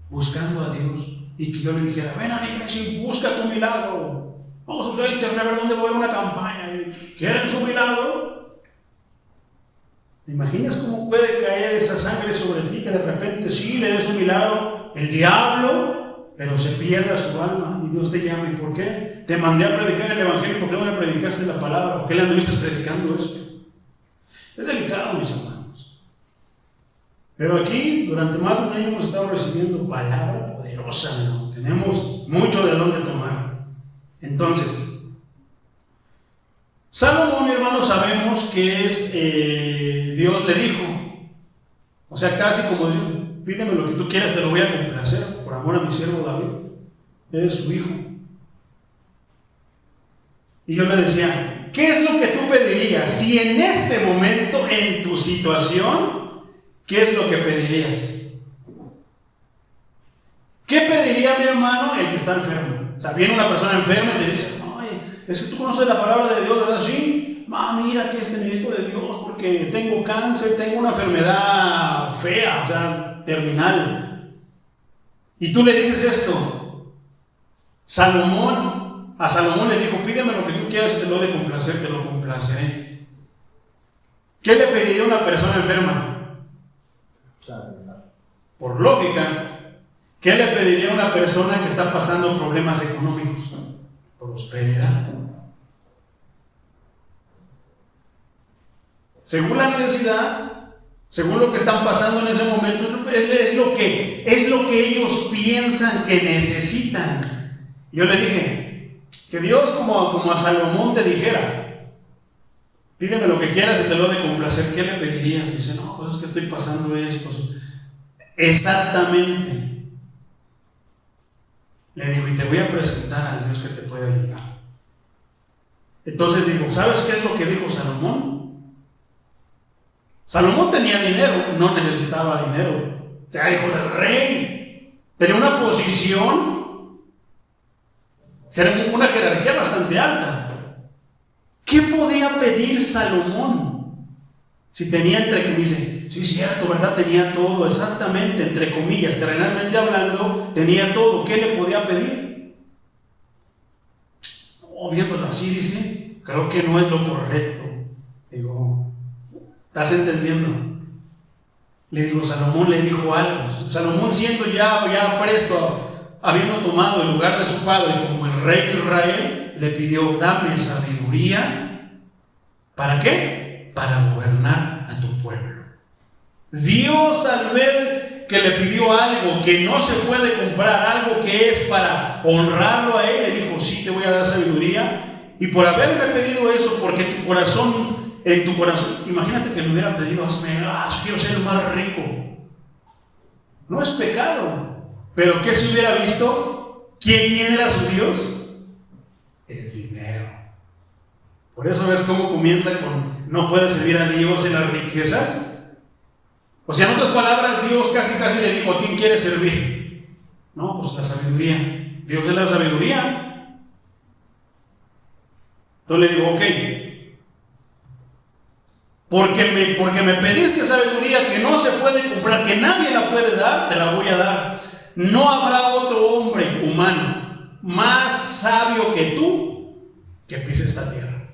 buscando a Dios. Y que yo le dijera, ven a la iglesia y busca tu milagro. Vamos a usar internet a ver dónde voy a ver una campaña. ¿Quieren su milagro? ¿Te imaginas cómo puede caer esa sangre sobre ti que de repente sí le des un milagro? El diablo, pero se pierda su alma y Dios te llama. ¿Y por qué? Te mandé a predicar el evangelio, ¿por qué no le predicaste la palabra? ¿Por qué le anduviste predicando esto? Es delicado, mis hermanos. Pero aquí, durante más de un año hemos estado recibiendo palabra poderosa, ¿no? Tenemos mucho de dónde tomar. Entonces, Salomón, mi hermano, sabemos que es Dios le dijo, o sea, casi como dice, pídeme lo que tú quieras, te lo voy a complacer, por amor a mi siervo David, eres su hijo. Y yo le decía, ¿qué es lo que tú pedirías? Si en este momento, en tu situación, ¿qué es lo que pedirías? ¿Qué pediría mi hermano el que está enfermo? O sea, viene una persona enferma y te dice, oye, es que tú conoces la palabra de Dios, ¿verdad? Sí, mira que necesito de Dios porque tengo cáncer, tengo una enfermedad fea, o sea, terminal. Y tú le dices esto. A Salomón le dijo, pídeme lo que tú quieras y te lo he de complacer, te lo complaceré. ¿Qué le pediría a una persona enferma? Por lógica, ¿qué le pediría a una persona que está pasando problemas económicos? Prosperidad. Según la necesidad, según lo que están pasando en ese momento, es lo que ellos piensan que necesitan. Yo le dije, que Dios como a Salomón te dijera, pídeme lo que quieras y te lo he de complacer. ¿Qué le pedirías? Dice, no, pues es que estoy pasando esto. Exactamente. Le digo, y te voy a presentar al Dios que te puede ayudar. Entonces digo, ¿sabes qué es lo que dijo Salomón? Salomón tenía dinero, no necesitaba dinero. Era hijo del rey. Tenía una posición, una jerarquía bastante alta. ¿Qué podía pedir Salomón? Si tenía, entre comillas, sí, cierto, ¿verdad? Tenía todo, exactamente, entre comillas, terrenalmente hablando, tenía todo. ¿Qué le podía pedir? No, viéndolo así, dice, creo que no es lo correcto. Digo, ¿estás entendiendo? Le digo, Salomón le dijo algo. Salomón, siendo ya presto, habiendo tomado el lugar de su padre como el rey de Israel, le pidió, dame sabiduría. ¿Para qué? Para gobernar a tu pueblo. Dios, al ver que le pidió algo que no se puede comprar, algo que es para honrarlo a él, le dijo, sí, te voy a dar sabiduría. Y por haberme pedido eso, porque en tu corazón, imagínate que le hubiera pedido, quiero ser el más rico. No es pecado, pero ¿qué se hubiera visto? ¿Quién era su Dios? el dinero. Por eso ves cómo comienza con no puedes servir a Dios en las riquezas. O sea, en otras palabras, Dios casi le dijo: ¿a quién quieres servir? No, pues la sabiduría. Dios es la sabiduría. Entonces le digo: ok, porque me pediste sabiduría que no se puede comprar, que nadie la puede dar, te la voy a dar. No habrá otro hombre humano más sabio que tú que pise esta tierra.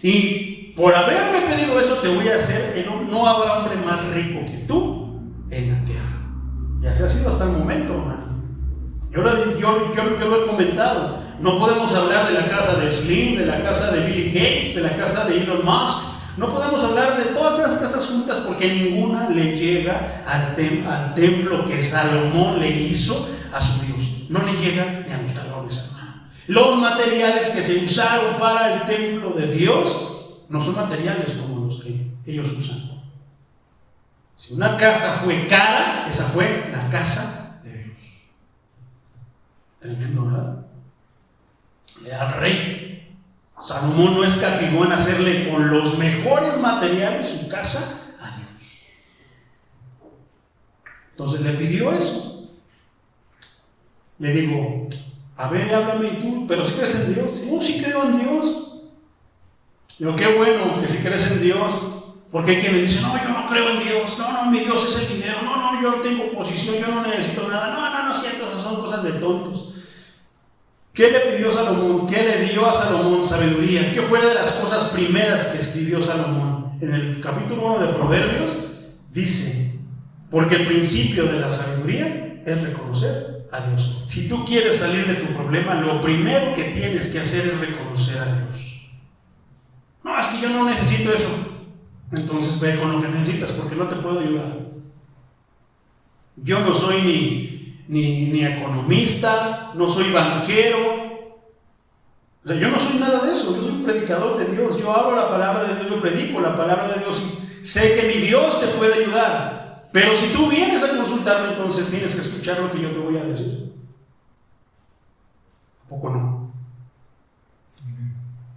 Y por haberme pedido eso, te voy a hacer, no habrá hombre más rico que tú en la tierra. Y así ha sido hasta el momento, hermano. Yo lo he comentado. No podemos hablar de la casa de Slim, de la casa de Bill Gates, de la casa de Elon Musk. No podemos hablar de todas esas casas juntas porque ninguna le llega al templo que Salomón le hizo a su Dios. No le llega ni a los talones, hermano. Los materiales que se usaron para el templo de Dios no son materiales como los que ellos usan. Si una casa fue cara, esa fue la casa de Dios. Tremendo, ¿verdad? Al rey Salomón no escatimó en hacerle con los mejores materiales su casa a Dios. Entonces le pidió eso. Le digo: a ver, háblame tú, pero si crees en Dios. No, sí creo en Dios. Digo: qué bueno que si crees en Dios, porque hay quien me dice: no, yo no creo en Dios, no, mi Dios es el dinero, no, yo no tengo posición, yo no necesito nada, no es cierto, esas son cosas de tontos. ¿Qué le pidió Salomón? ¿Qué le dio a Salomón? Sabiduría. ¿Qué fue de las cosas primeras que escribió Salomón? En el capítulo 1 de Proverbios dice: porque el principio de la sabiduría es reconocer a Dios. Si tú quieres salir de tu problema, lo primero que tienes que hacer es reconocer a Dios. No, es que yo no necesito eso. Entonces ve con lo que necesitas, porque no te puedo ayudar. Yo no soy ni economista, no soy banquero. O sea, yo no soy nada de eso. Yo soy un predicador de Dios. Yo hablo la palabra de Dios, yo predico la palabra de Dios y sé que mi Dios te puede ayudar. Pero si tú vienes a consultarme, entonces tienes que escuchar lo que yo te voy a decir. ¿A poco no?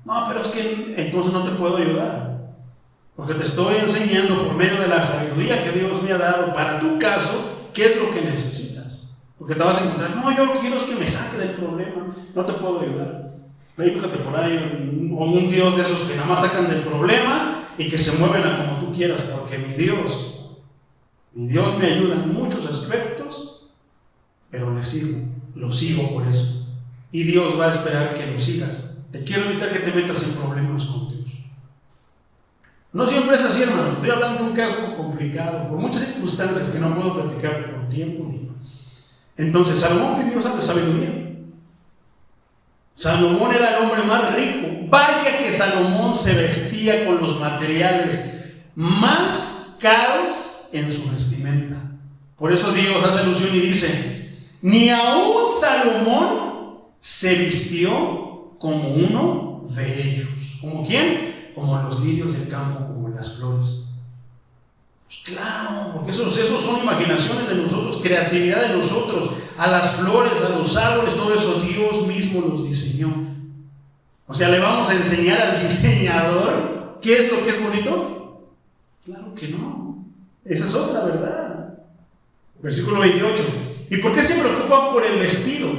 No, pero es que entonces no te puedo ayudar, porque te estoy enseñando por medio de la sabiduría que Dios me ha dado para tu caso qué es lo que necesitas. Porque te vas a encontrar: no, yo lo que quiero es que me saque del problema, no te puedo ayudar. Búscate por ahí un Dios de esos que nada más sacan del problema y que se mueven a como tú quieras, porque mi Dios me ayuda en muchos aspectos, pero lo sigo por eso. Y Dios va a esperar que lo sigas. Te quiero evitar que te metas en problemas con Dios. No siempre es así, hermano. Estoy hablando de un caso complicado, por muchas circunstancias que no puedo platicar por tiempo. Entonces, Salomón pidió sabiduría. Salomón era el hombre más rico. Vaya que Salomón se vestía con los materiales más caros en su vestimenta. Por eso Dios hace alusión y dice: ni aún Salomón se vistió como uno de ellos. ¿Como quién? Como los lirios del campo, como las flores. Pues claro, porque esos son imaginaciones de nosotros, creatividad de nosotros. A las flores, a los árboles, todo eso Dios mismo los diseñó. O sea, ¿le vamos a enseñar al diseñador qué es lo que es bonito? Claro que no. Esa es otra verdad. Versículo 28. ¿Y por qué se preocupan por el vestido?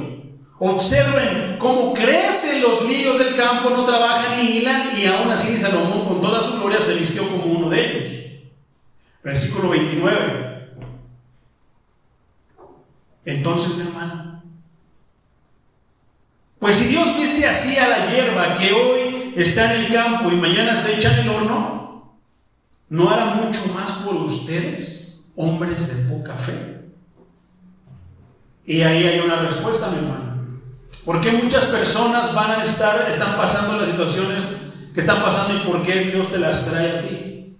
Observen cómo crecen los lirios del campo, no trabajan ni hilan, y aún así Salomón con toda su gloria se vistió como uno de ellos. Versículo 29. Entonces, mi hermano, pues si Dios viste así a la hierba que hoy está en el campo y mañana se echa en el horno, ¿no hará mucho más por ustedes, hombres de poca fe? Y ahí hay una respuesta, mi hermano. ¿Por qué muchas personas están pasando las situaciones que están pasando y por qué Dios te las trae a ti?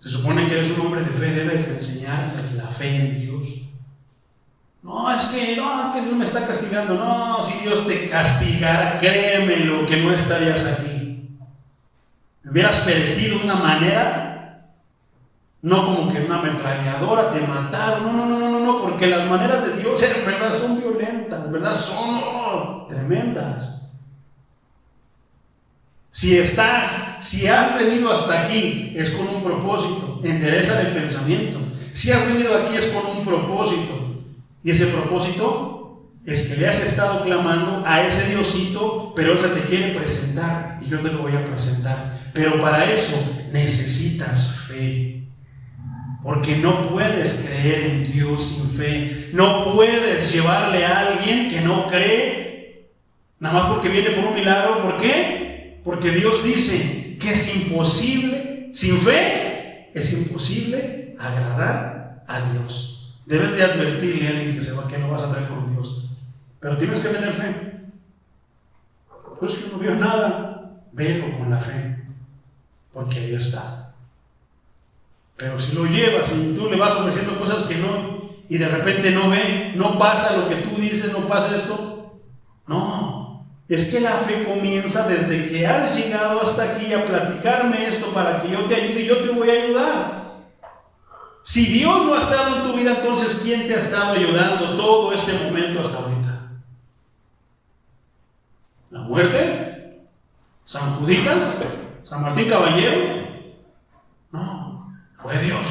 Se supone que eres un hombre de fe, debes enseñarles la fe en Dios. No, es que Dios me está castigando. No, si Dios te castigara, créemelo que no estarías aquí. Me hubieras perecido de una manera, no como que una ametralladora te mataron. No, porque las maneras de Dios, ¿verdad?, son violentas, ¿verdad?, son tremendas. Si has venido hasta aquí, es con un propósito. Endereza el pensamiento. Si has venido aquí, es con un propósito. Y ese propósito es que le has estado clamando a ese Diosito, pero Él se te quiere presentar. Y yo te lo voy a presentar. Pero para eso necesitas fe. Porque no puedes creer en Dios sin fe. No puedes llevarle a alguien que no cree, nada más porque viene por un milagro. ¿Por qué? Porque Dios dice que es imposible, sin fe, es imposible agradar a Dios. Debes de advertirle a alguien que no vas a traer con Dios. Pero tienes que tener fe. Pues que no vio nada, velo con la fe. Porque ahí está. Pero si lo llevas y tú le vas ofreciendo cosas que no, y de repente no ve, no pasa lo que tú dices, no pasa esto. No, es que la fe comienza desde que has llegado hasta aquí a platicarme esto para que yo te ayude y yo te voy a ayudar. Si Dios no ha estado en tu vida, entonces ¿quién te ha estado ayudando todo este momento hasta ahorita? ¿La muerte? ¿San Juditas? ¿San Martín Caballero? No, fue Dios.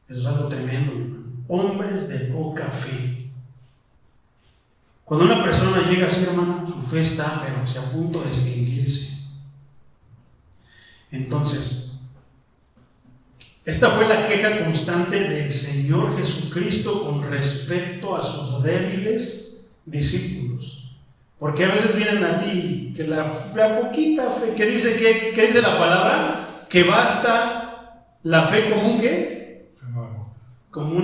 Eso es algo tremendo, hermano. Hombres de poca fe. Cuando una persona llega así, hermano, su fe está, pero se a punto de extinguirse. Entonces, esta fue la queja constante del Señor Jesucristo con respecto a sus débiles discípulos. Porque a veces vienen a ti que la poquita fe, que dice que dice la palabra, que basta la fe común, ¿qué? Como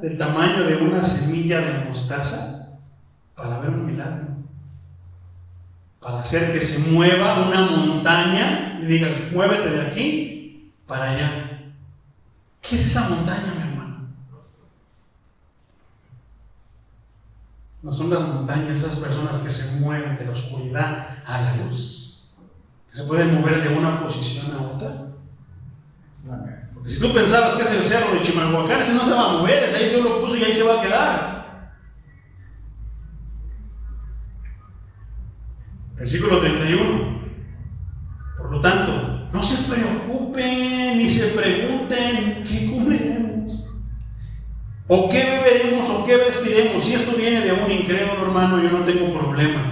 del tamaño de una semilla de mostaza para ver un milagro. Para hacer que se mueva una montaña y digas, muévete de aquí para allá. ¿Qué es esa montaña, mi hermano? No son las montañas, esas personas que se mueven de la oscuridad a la luz, que se pueden mover de una posición a otra. Porque si tú pensabas que es el cerro de Chimalhuacán, ese no se va a mover, ese ahí Dios lo puso y ahí se va a quedar. Versículo 31. Por lo tanto, no se preocupen ni se pregunten qué comeremos, o qué beberemos, o qué vestiremos. Si esto viene de un incrédulo, hermano, yo no tengo problema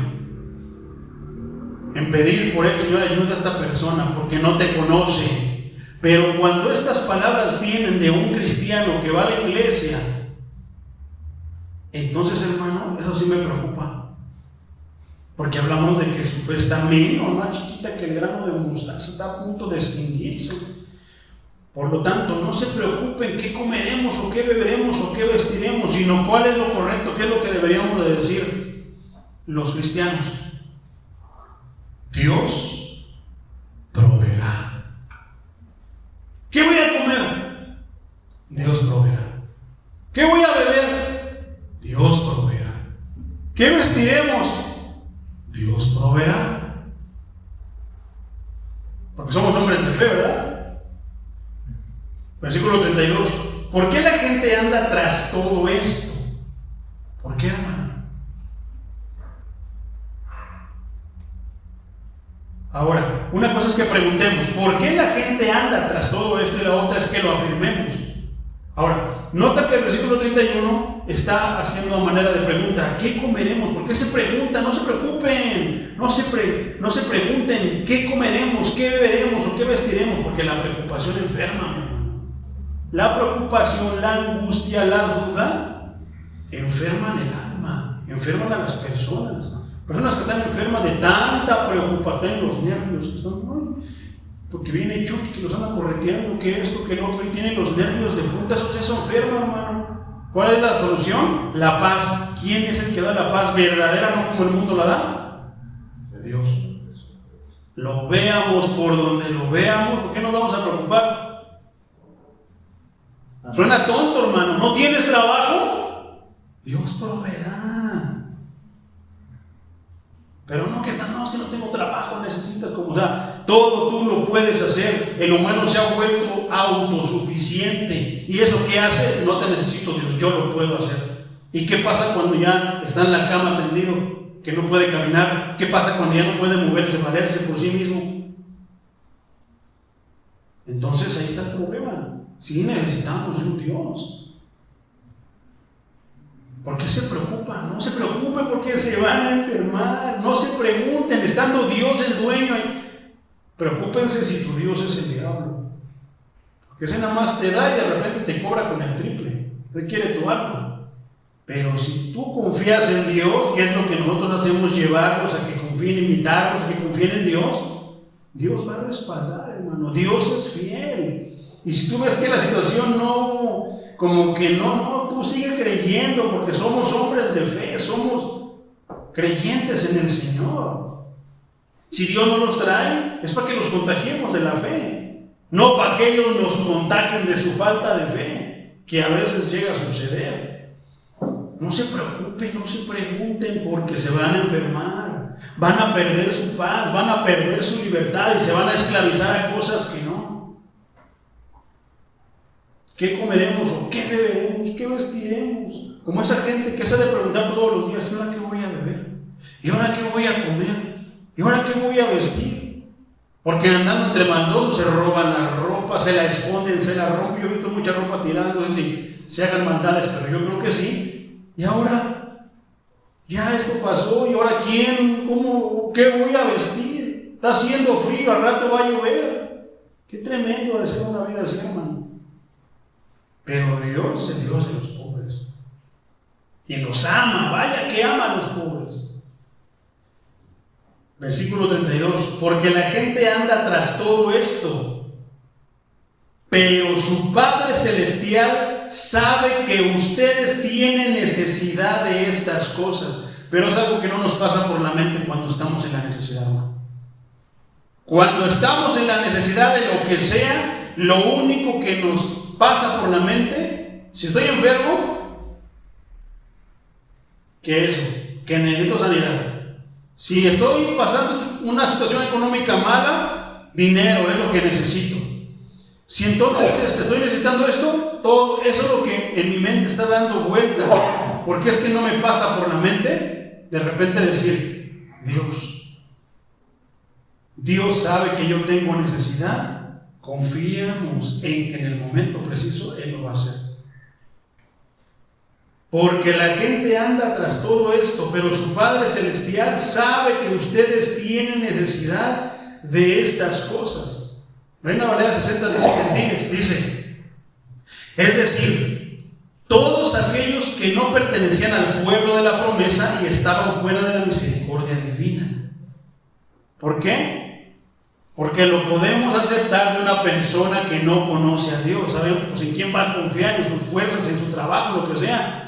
en pedir por el Señor ayuda a esta persona, porque no te conoce. Pero cuando estas palabras vienen de un cristiano que va a la iglesia, entonces, hermano, eso sí me preocupa. Porque hablamos de que su fe está menos, más chiquita que el grano de mostaza, está a punto de extinguirse. Por lo tanto, no se preocupen qué comeremos, o qué beberemos, o qué vestiremos, sino cuál es lo correcto, qué es lo que deberíamos de decir los cristianos. Dios proveerá. ¿Qué voy a comer? Dios proveerá. ¿Qué voy a beber? Dios proveerá. ¿Qué vestiremos? Dios proveerá. Porque somos hombres de fe, ¿verdad? Versículo 32. ¿Por qué la gente anda tras todo esto? ¿Por qué, hermano? Ahora, una cosa es que preguntemos, ¿por qué la gente anda tras todo esto? Y la otra es que lo afirmemos. Ahora, nota que el versículo 31 está haciendo a manera de pregunta, ¿qué comeremos? ¿Por qué se pregunta? No se preocupen, no se pregunten qué comeremos, qué beberemos o qué vestiremos, porque la preocupación enferma, mi hermano. La preocupación, la angustia, la duda enferman el alma, enferman a las personas. Personas que están enfermas de tanta preocupación en los nervios, que están, porque viene Chucky que los anda correteando, que esto, que el otro, y tienen los nervios de punta, eso ya se enferma, hermano. ¿Cuál es la solución? La paz. ¿Quién es el que da la paz verdadera, no como el mundo la da? Dios. Lo veamos por donde lo veamos, ¿por qué nos vamos a preocupar? Suena tonto, hermano. ¿No tienes trabajo? Dios proveerá. Pero no, es que no tengo trabajo, necesitas como, o sea, todo tú lo puedes hacer. El humano se ha vuelto autosuficiente. ¿Y eso qué hace? No te necesito, Dios, yo lo puedo hacer. ¿Y qué pasa cuando ya está en la cama tendido? que no puede caminar? ¿Qué pasa cuando ya no puede moverse, valerse por sí mismo? Entonces ahí está el problema. Sí necesitamos un Dios. ¿Por qué se preocupa? No se preocupe porque se van a enfermar. No se pregunten, estando Dios el dueño. Preocúpense si tu Dios es el diablo. Porque ese nada más te da y de repente te cobra con el triple. Él quiere tu alma. Pero si tú confías en Dios, que es lo que nosotros hacemos, llevarlos a que confíen, invitarlos a que confíen en Dios, Dios va a respaldar, hermano. Dios es fiel. Y si tú ves que la situación no, como que no, tú sigue creyendo, porque somos hombres de fe, somos creyentes en el Señor. Si Dios no los trae, es para que los contagiemos de la fe, no para que ellos nos contagien de su falta de fe, que a veces llega a suceder. No se preocupen, no se pregunten, porque se van a enfermar, van a perder su paz, van a perder su libertad y se van a esclavizar a cosas que no. ¿Qué comeremos o qué beberemos? ¿Qué vestiremos? Como esa gente que se ha de preguntar todos los días: ¿y ahora qué voy a beber? ¿Y ahora qué voy a comer? ¿Y ahora qué voy a vestir? Porque andando entre maldosos se roban la ropa, se la esconden, se la rompen. Yo he visto mucha ropa tirada, no sé si se hagan maldades, pero yo creo que sí. Y ahora, ya esto pasó, ¿y ahora quién? ¿Cómo? ¿Qué voy a vestir? Está haciendo frío, al rato va a llover. Qué tremendo de ser una vida así, hermano. Pero Dios es el Dios de los pobres. Y los ama, vaya que ama a los pobres. Versículo 32. Porque la gente anda tras todo esto, pero su Padre Celestial sabe que ustedes tienen necesidad de estas cosas. Pero es algo que no nos pasa por la mente cuando estamos en la necesidad, ¿no? Cuando estamos en la necesidad de lo que sea, lo único que nos pasa por la mente, si estoy enfermo, ¿qué es eso? Que necesito sanidad. Si estoy pasando una situación económica mala, dinero es lo que necesito. Si entonces estoy necesitando esto, todo eso es lo que en mi mente está dando vueltas. Porque es que no me pasa por la mente de repente decir: Dios sabe que yo tengo necesidad. Confiamos en que en el momento preciso Él lo va a hacer. Porque la gente anda tras todo esto, pero su Padre Celestial sabe que ustedes tienen necesidad de estas cosas. Reina Valera 60 dice gentiles, dice: es decir, todos aquellos que no pertenecían al pueblo de la promesa y estaban fuera de la misericordia divina. ¿Por qué? Porque lo podemos aceptar de una persona que no conoce a Dios. Sabemos pues en quién va a confiar, en sus fuerzas, en su trabajo, lo que sea.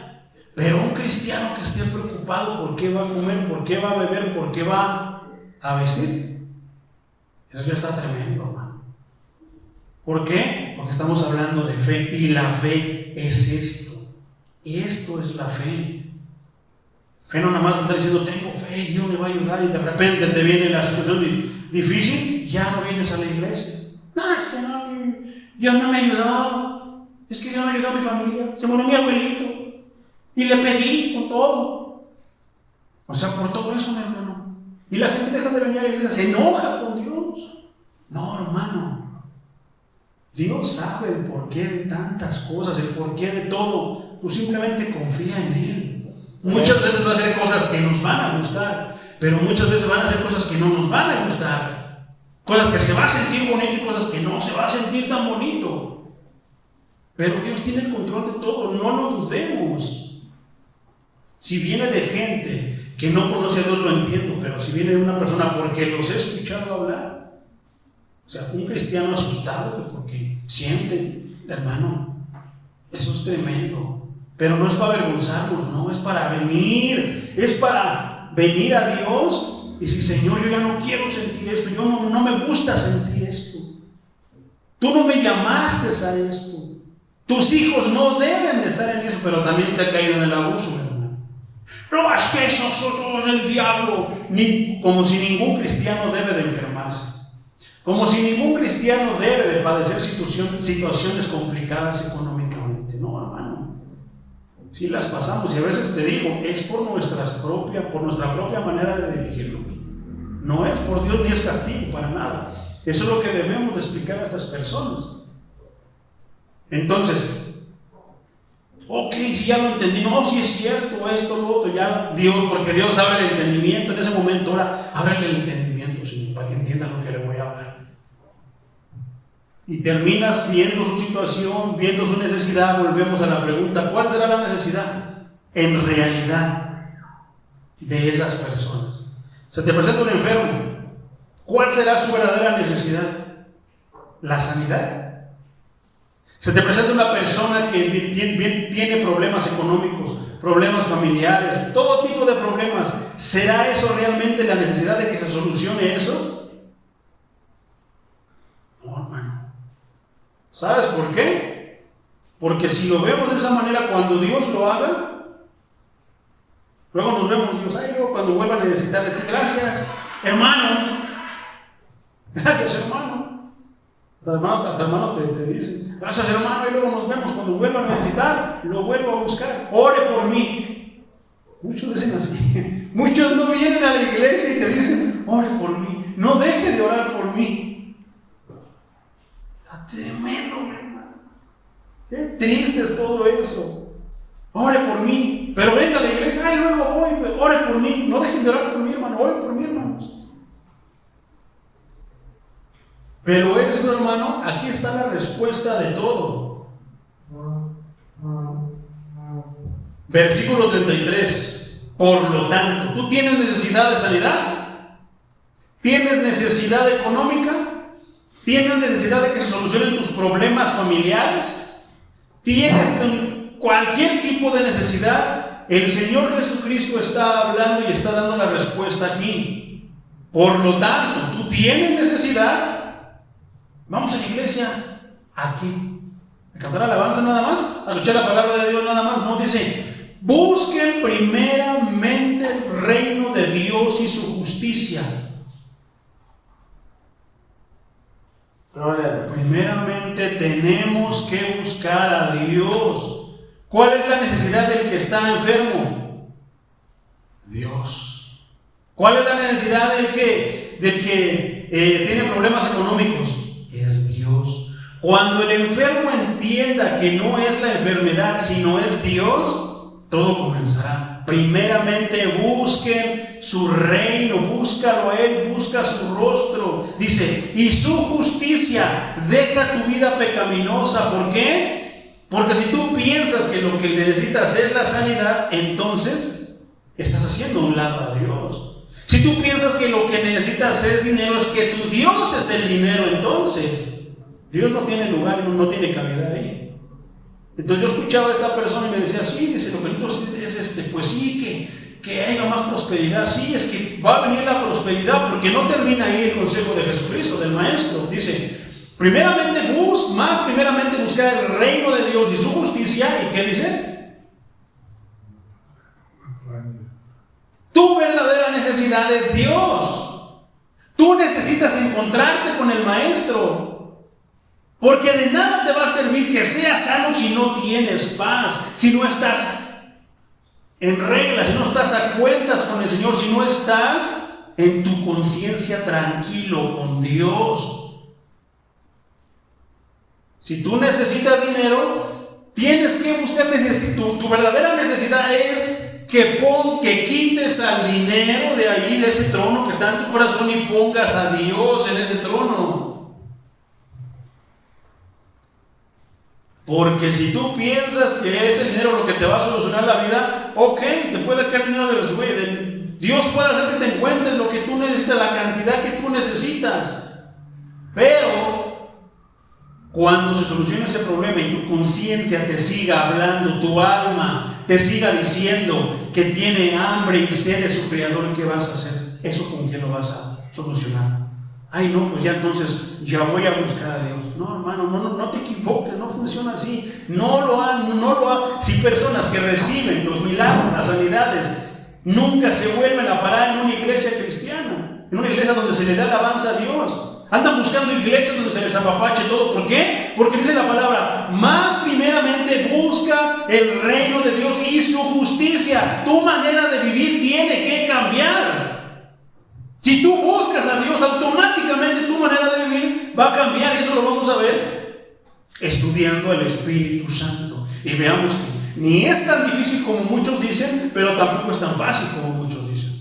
Pero un cristiano que esté preocupado por qué va a comer, por qué va a beber, por qué va a vestir, eso ya está tremendo, hermano. ¿Por qué? Porque estamos hablando de fe, y la fe es esto. Esto es la fe. Fe no nada más está diciendo: tengo fe, Dios me va a ayudar, y de repente te viene la situación difícil, ya no vienes a la iglesia. No, es que no, Dios no me ayudó. Es que Dios no ayudó a mi familia. Se murió mi abuelito y le pedí con todo. O sea, por todo eso, mi hermano. Y la gente deja de venir a la iglesia, se enoja con Dios. No, hermano. Dios sabe el porqué de tantas cosas, el porqué de todo. Tú simplemente confía en Él. Muchas veces va a hacer cosas que nos van a gustar, pero muchas veces van a hacer cosas que no nos van a gustar. Cosas que se va a sentir bonito y cosas que no se va a sentir tan bonito. Pero Dios tiene el control de todo, no lo dudemos. Si viene de gente que no conoce a Dios, lo entiendo, pero si viene de una persona porque los he escuchado hablar, o sea, un cristiano asustado porque sienten, hermano, eso es tremendo. Pero no es para avergonzarnos, no, es para venir, es para venir a Dios y decir: Señor, yo ya no quiero sentir esto, yo no me gusta sentir esto. Tú no me llamaste a esto. Tus hijos no deben de estar en eso, pero también se ha caído en el abuso, hermano. No, es que eso es el diablo. Como si ningún cristiano debe de enfermarse. Como si ningún cristiano debe de padecer situaciones complicadas económicamente. No, hermano. Sí las pasamos, y a veces te digo, es por nuestra propia manera de dirigirnos. No es por Dios ni es castigo para nada. Eso es lo que debemos de explicar a estas personas. Entonces, ok, si ya lo entendí, no, si es cierto, esto, lo otro, ya Dios, porque Dios abre el entendimiento en ese momento. Ahora, ábrele el entendimiento, Señor, para que entiendan lo que le voy a hablar. Y terminas viendo su situación, viendo su necesidad. Volvemos a la pregunta, ¿cuál será la necesidad en realidad de esas personas? Se te presenta un enfermo, ¿cuál será su verdadera necesidad? ¿La sanidad? Se te presenta una persona que tiene problemas económicos, problemas familiares, todo tipo de problemas. ¿Será eso realmente la necesidad de que se solucione eso? No, hermano. ¿Sabes por qué? Porque si lo vemos de esa manera, cuando Dios lo haga, luego nos vemos, Dios, ay, luego cuando vuelvan a necesitar de ti, gracias, hermano. Gracias, hermano. Hasta hermano te dice, gracias, hermano, y luego nos vemos cuando vuelvan a necesitar, lo vuelvo a buscar, ore por mí. Muchos dicen así. Muchos no vienen a la iglesia y te dicen, ore por mí, no deje de orar por mí. Está tremendo, hermano. Qué triste es todo eso. Ore por mí, pero venga a la iglesia, ay, luego voy, ore por mí. No dejen de orar por mí, hermano, ore por mí, hermanos. Pero eso, hermano, aquí está la respuesta de todo. Versículo 33. Por lo tanto, ¿tú tienes necesidad de sanidad? ¿Tienes necesidad económica? ¿Tienes necesidad de que se solucionen tus problemas familiares? ¿Tienes cualquier tipo de necesidad? El Señor Jesucristo está hablando y está dando la respuesta aquí. Por lo tanto, ¿tú tienes necesidad? Vamos a la iglesia aquí. ¿A cantar alabanza nada más? ¿A escuchar la palabra de Dios nada más? No, dice, busquen primeramente el reino de Dios y su justicia. Primeramente tenemos que buscar a Dios. ¿Cuál es la necesidad del que está enfermo? Dios. ¿Cuál es la necesidad del que tiene problemas económicos? Es Dios. Cuando el enfermo entienda que no es la enfermedad, sino es Dios, todo comenzará. Primeramente busquen su reino, búscalo a Él, busca su rostro. Dice, y su justicia, deja tu vida pecaminosa. ¿Por qué? Porque si tú piensas que lo que necesitas es la sanidad, entonces estás haciendo a un lado a Dios. Si tú piensas que lo que necesitas es dinero, es que tu Dios es el dinero, entonces Dios no tiene lugar, no tiene cabida ahí. Entonces yo escuchaba a esta persona y me decía, sí, dice, lo que necesito es pues sí, que haya más prosperidad. Sí, es que va a venir la prosperidad, porque no termina ahí el consejo de Jesucristo, del Maestro. Dice, primeramente buscar el reino de Dios y su justicia. ¿Y qué dice? Tu verdadera necesidad es Dios. Tú necesitas encontrarte con el Maestro, porque de nada te va a servir que seas sano si no tienes paz, si no estás en regla, si no estás a cuentas con el Señor, si no estás en tu conciencia tranquilo con Dios. Si tú necesitas dinero, tienes que buscar tu verdadera necesidad es que quites al dinero de ahí, de ese trono que está en tu corazón, y pongas a Dios en ese trono. Porque si tú piensas que ese dinero lo que te va a solucionar la vida, ok, te puede caer dinero de los güeyes. Dios puede hacer que te encuentres lo que tú necesitas, la cantidad que tú necesitas. Pero cuando se solucione ese problema y tu conciencia te siga hablando, tu alma te siga diciendo que tiene hambre y sed de su Creador, ¿qué vas a hacer? ¿Eso con qué lo vas a solucionar? Ay, no, pues ya entonces ya voy a buscar a Dios. No, hermano, no te equivoques, no funciona así. No lo ha. Si personas que reciben los milagros, las sanidades, nunca se vuelven a parar en una iglesia cristiana, en una iglesia donde se le da alabanza a Dios. Andan buscando iglesias donde se les apapache todo. ¿Por qué? Porque dice la palabra, más primeramente busca el reino de Dios y su justicia. Tu manera de vivir tiene que cambiar. Si tú buscas a Dios, automáticamente tu manera de vivir va a cambiar. Eso lo vamos a ver estudiando el Espíritu Santo. Y veamos que ni es tan difícil como muchos dicen, pero tampoco es tan fácil como muchos dicen.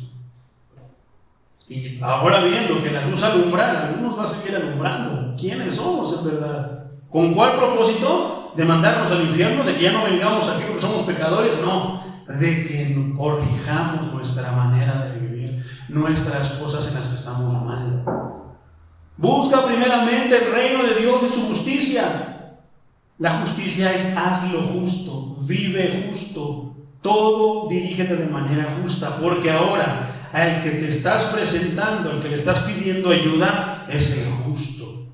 Y ahora viendo que la luz alumbra, algunos va a seguir alumbrando. ¿Quiénes somos en verdad? ¿Con cuál propósito? ¿De mandarnos al infierno? ¿De que ya no vengamos aquí porque somos pecadores? No, de que corrijamos nuestra manera de vivir, nuestras cosas en las que estamos mal. Busca primeramente el reino de Dios y su justicia. La justicia es haz lo justo, vive justo, todo dirígete de manera justa, porque ahora al que te estás presentando, al que le estás pidiendo ayuda, es el justo.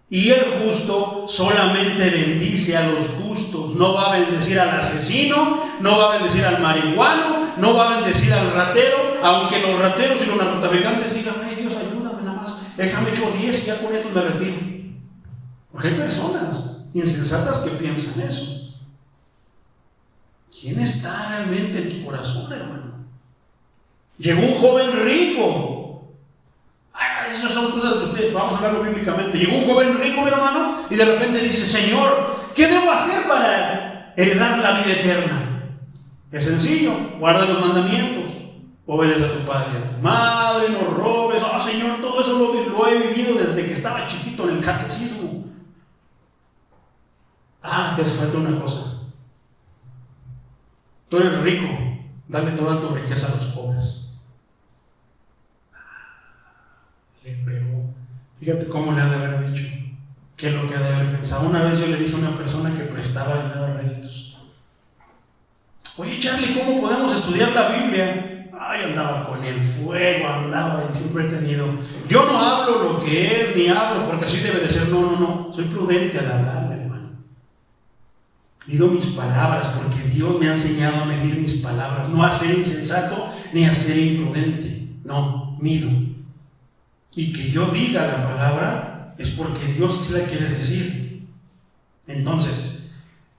Y el justo solamente bendice a los justos, no va a bendecir al asesino, no va a bendecir al marihuano, no va a bendecir al ratero, aunque los rateros y los narcotraficantes digan, ay Dios, ayúdame nada más, déjame echar 10 y ya con esto me retiro. Porque hay personas insensatas que piensan eso. ¿Quién está realmente en tu corazón, hermano? Llegó un joven rico. Esas son cosas de ustedes, vamos a hablarlo bíblicamente. Llegó un joven rico, mi hermano, y de repente dice, Señor, ¿qué debo hacer para heredar la vida eterna? Es sencillo, guarda los mandamientos, obedece a tu padre y a tu madre, no robes. Señor, todo eso lo he vivido desde que estaba chiquito en el catecismo. Te hace falta una cosa. Tú eres rico, dale toda tu riqueza a los pobres. Le pegó. Fíjate cómo le ha de haber dicho, qué es lo que ha de haber pensado. Una vez yo le dije a una persona que prestaba dinero a réditos, oye Charlie, ¿cómo podemos estudiar la Biblia? Yo andaba con el fuego, andaba y siempre he tenido. Yo no hablo lo que es, ni hablo porque así debe de ser. No, soy prudente al hablar, hermano. Mido mis palabras porque Dios me ha enseñado a medir mis palabras, no a ser insensato ni a ser imprudente. No, mido. Y que yo diga la palabra es porque Dios sí la quiere decir. Entonces,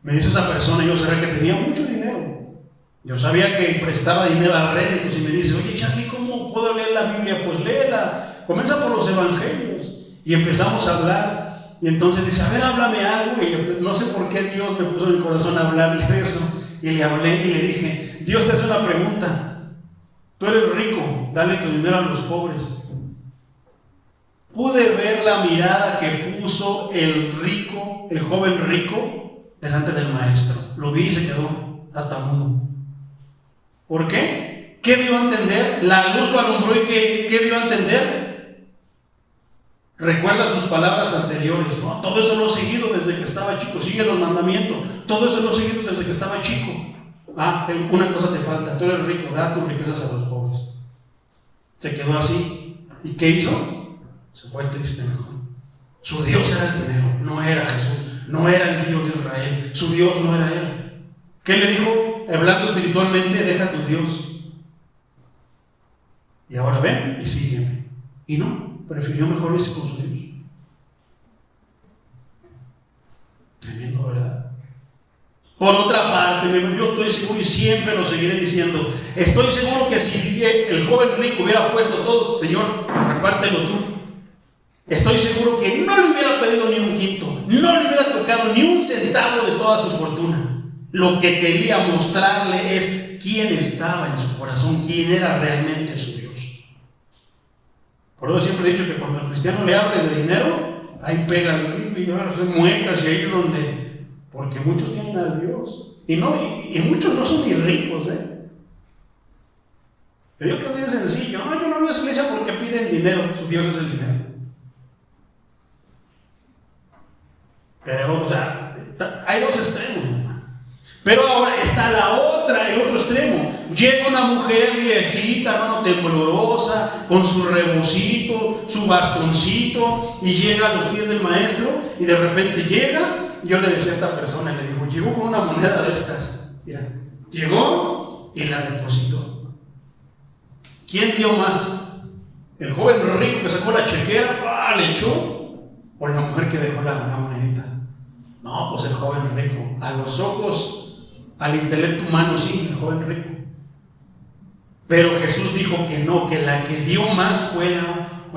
me dice esa persona, yo sabía que tenía mucho dinero. Yo sabía que prestaba dinero a réditos y me dice, oye Charlie, ¿cómo puedo leer la Biblia? Pues léela, comienza por los evangelios. Y empezamos a hablar. Y entonces dice, a ver, háblame algo. Y yo, no sé por qué Dios me puso en el corazón a hablarle de eso. Y le hablé y le dije, Dios te hace una pregunta. Tú eres rico, dale tu dinero a los pobres. Pude ver la mirada que puso el rico, el joven rico, delante del maestro. Lo vi y se quedó tartamudo. ¿Por qué? ¿Qué dio a entender? La luz lo alumbró y ¿qué dio a entender? Recuerda sus palabras anteriores, ¿no? Todo eso lo he seguido desde que estaba chico. Sigue los mandamientos. Todo eso lo he seguido desde que estaba chico. Una cosa te falta. Tú eres rico, da tus riquezas a los pobres. Se quedó así. ¿Y qué hizo? Se fue triste mejor. Su Dios era el dinero, no era Jesús, no era el Dios de Israel, su Dios no era él. ¿Qué le dijo? Hablando espiritualmente, deja a tu Dios. Y ahora ven y sígueme. Y no, prefirió mejor irse con su Dios. Tremendo, ¿verdad? Por otra parte, yo estoy seguro y siempre lo seguiré diciendo, estoy seguro que si el joven rico hubiera puesto todo, Señor, repártelo tú. Estoy seguro que no le hubiera pedido ni un quinto, no le hubiera tocado ni un centavo de toda su fortuna. Lo que quería mostrarle es quién estaba en su corazón, quién era realmente su Dios. Por eso siempre he dicho que cuando al cristiano le hables de dinero, ahí pega el y se muecas y ahí es donde, porque muchos tienen a Dios y muchos no son ni ricos, Te digo que es bien sencillo. Yo no voy a su iglesia porque piden dinero, su Dios es el dinero. Pero, hay dos extremos. Pero ahora está el otro extremo. Llega una mujer viejita, hermano, temblorosa, con su rebocito, su bastoncito, y llega a los pies del maestro, y de repente llega. Yo le decía a esta persona, le digo, llegó con una moneda de estas. Mira, llegó y la depositó. ¿Quién dio más? ¿El joven rico que sacó la chequera, le echó? ¿O la mujer que dejó la monedita? No, pues el joven rico, a los ojos Al intelecto humano sí, el joven rico. Pero Jesús dijo que no, que la que dio más fue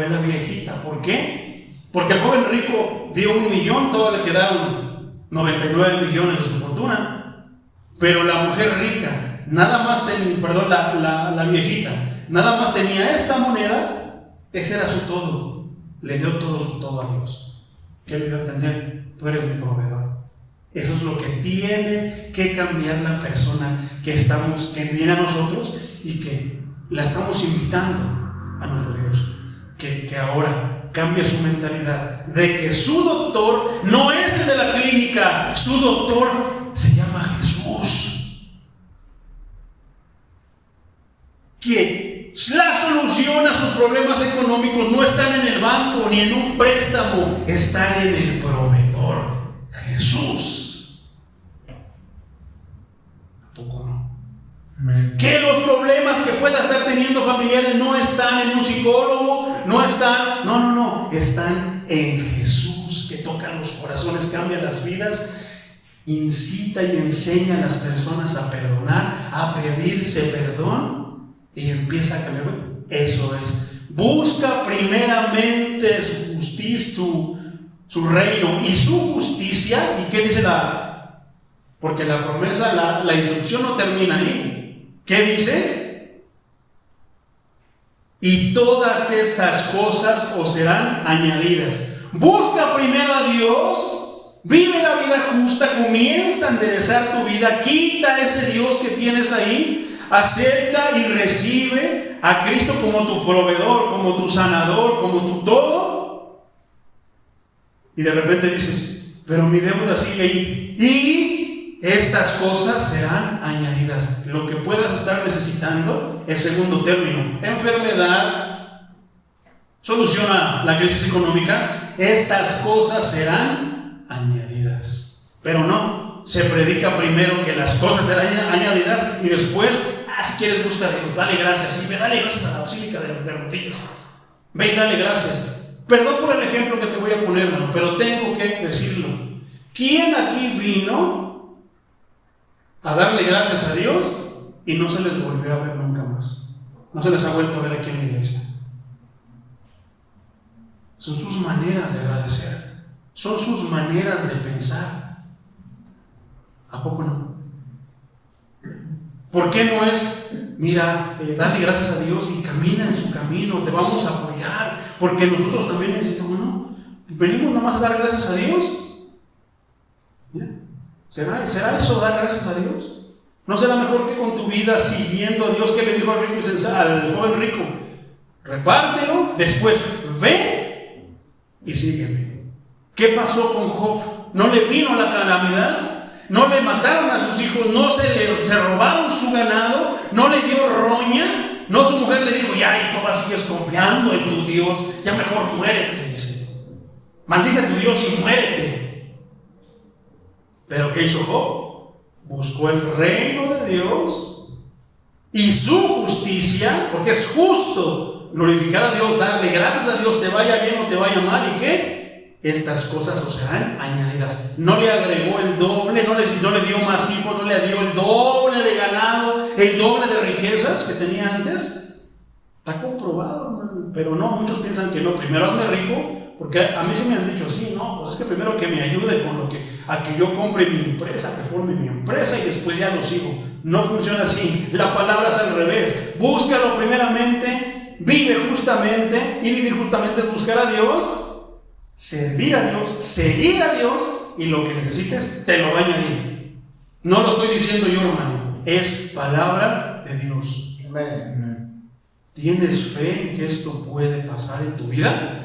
la viejita. ¿Por qué? Porque el joven rico dio 1 millón, todavía le quedaron 99 millones de su fortuna. Pero la mujer rica, nada más tenía, perdón, la viejita, nada más tenía esta moneda, ese era su todo. Le dio todo su todo a Dios. ¿Qué le dio a entender? Tú eres mi proveedor. Eso es lo que tiene que cambiar la persona que viene a nosotros y que la estamos invitando a nuestro Dios. Que ahora cambie su mentalidad de que su doctor no es el de la clínica, su doctor se llama Jesús. Que la solución a sus problemas económicos no están en el banco ni en un préstamo, están en el proveedor, Jesús. ¿A poco no? Amén. Que los problemas que pueda estar teniendo familiares no están en un psicólogo, no, están en Jesús, que toca los corazones, cambia las vidas, incita y enseña a las personas a perdonar, a pedirse perdón y empieza a cambiar. Eso es. Busca primeramente su justicia, su reino y su justicia. ¿Y qué dice porque la promesa, la instrucción no termina ahí? ¿Qué dice? Y todas estas cosas os serán añadidas. Busca primero a Dios, vive la vida justa, comienza a enderezar tu vida, quita ese Dios que tienes ahí, acepta y recibe a Cristo como tu proveedor, como tu sanador, como tu todo. Y de repente dices, pero mi deuda sigue ahí. Y estas cosas serán añadidas. Lo que puedas estar necesitando, el segundo término, enfermedad, soluciona la crisis económica, estas cosas serán añadidas. Pero no, se predica primero que las cosas serán añadidas y después, si quieres busca a Dios, dale gracias. Y dale gracias a la Basílica de Rodillos. Ve y dale gracias. Perdón por el ejemplo que te voy a poner, ¿no? Pero tengo que decirlo. ¿Quién aquí vino a darle gracias a Dios y no se les volvió a ver nunca más? No se les ha vuelto a ver aquí en la iglesia. Son sus maneras de agradecer, son sus maneras de pensar. ¿A poco no? ¿Por qué no es, mira, dale gracias a Dios y camina en su camino, te vamos a apoyar, porque nosotros también necesitamos, no? Venimos nomás a dar gracias a Dios. ¿Será eso dar gracias a Dios? ¿No será mejor que con tu vida siguiendo a Dios? ¿Qué le dijo al joven rico? Repártelo, después ven y sígueme. ¿Qué pasó con Job? ¿No le vino la calamidad? ¿No le mataron a sus hijos? ¿No se robaron su ganado? ¿No le dio roña? ¿No su mujer le dijo, ya, y tú sigues confiando en tu Dios? Ya mejor muérete, dice. Maldice a tu Dios y muérete. ¿Pero qué hizo Job? Buscó el reino de Dios y su justicia, porque es justo glorificar a Dios, darle gracias a Dios, te vaya bien o te vaya mal. ¿Y qué? Estas cosas os serán añadidas. No le agregó el doble, no le dio más hijos, no le dio el doble de ganado, el doble de riquezas que tenía antes. Está comprobado, hermano. Pero no, muchos piensan que no. Primero hazme rico. Porque a mí se me han dicho, sí, no, pues es que primero que me ayude con a que yo compre mi empresa, que forme mi empresa y después ya lo sigo. No funciona así. La palabra es al revés. Búscalo primeramente, vive justamente, y vivir justamente es buscar a Dios, servir a Dios, seguir a Dios, y lo que necesites te lo va a añadir. No lo estoy diciendo yo, hermano, es palabra de Dios. Amén. ¿Tienes fe en que esto puede pasar en tu vida?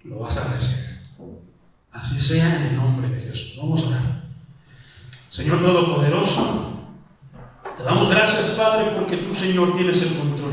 Lo vas a recibir. Así sea en el nombre de Jesús. Vamos a orar. Señor Todopoderoso, te damos gracias, Padre, porque tú, Señor, tienes el control.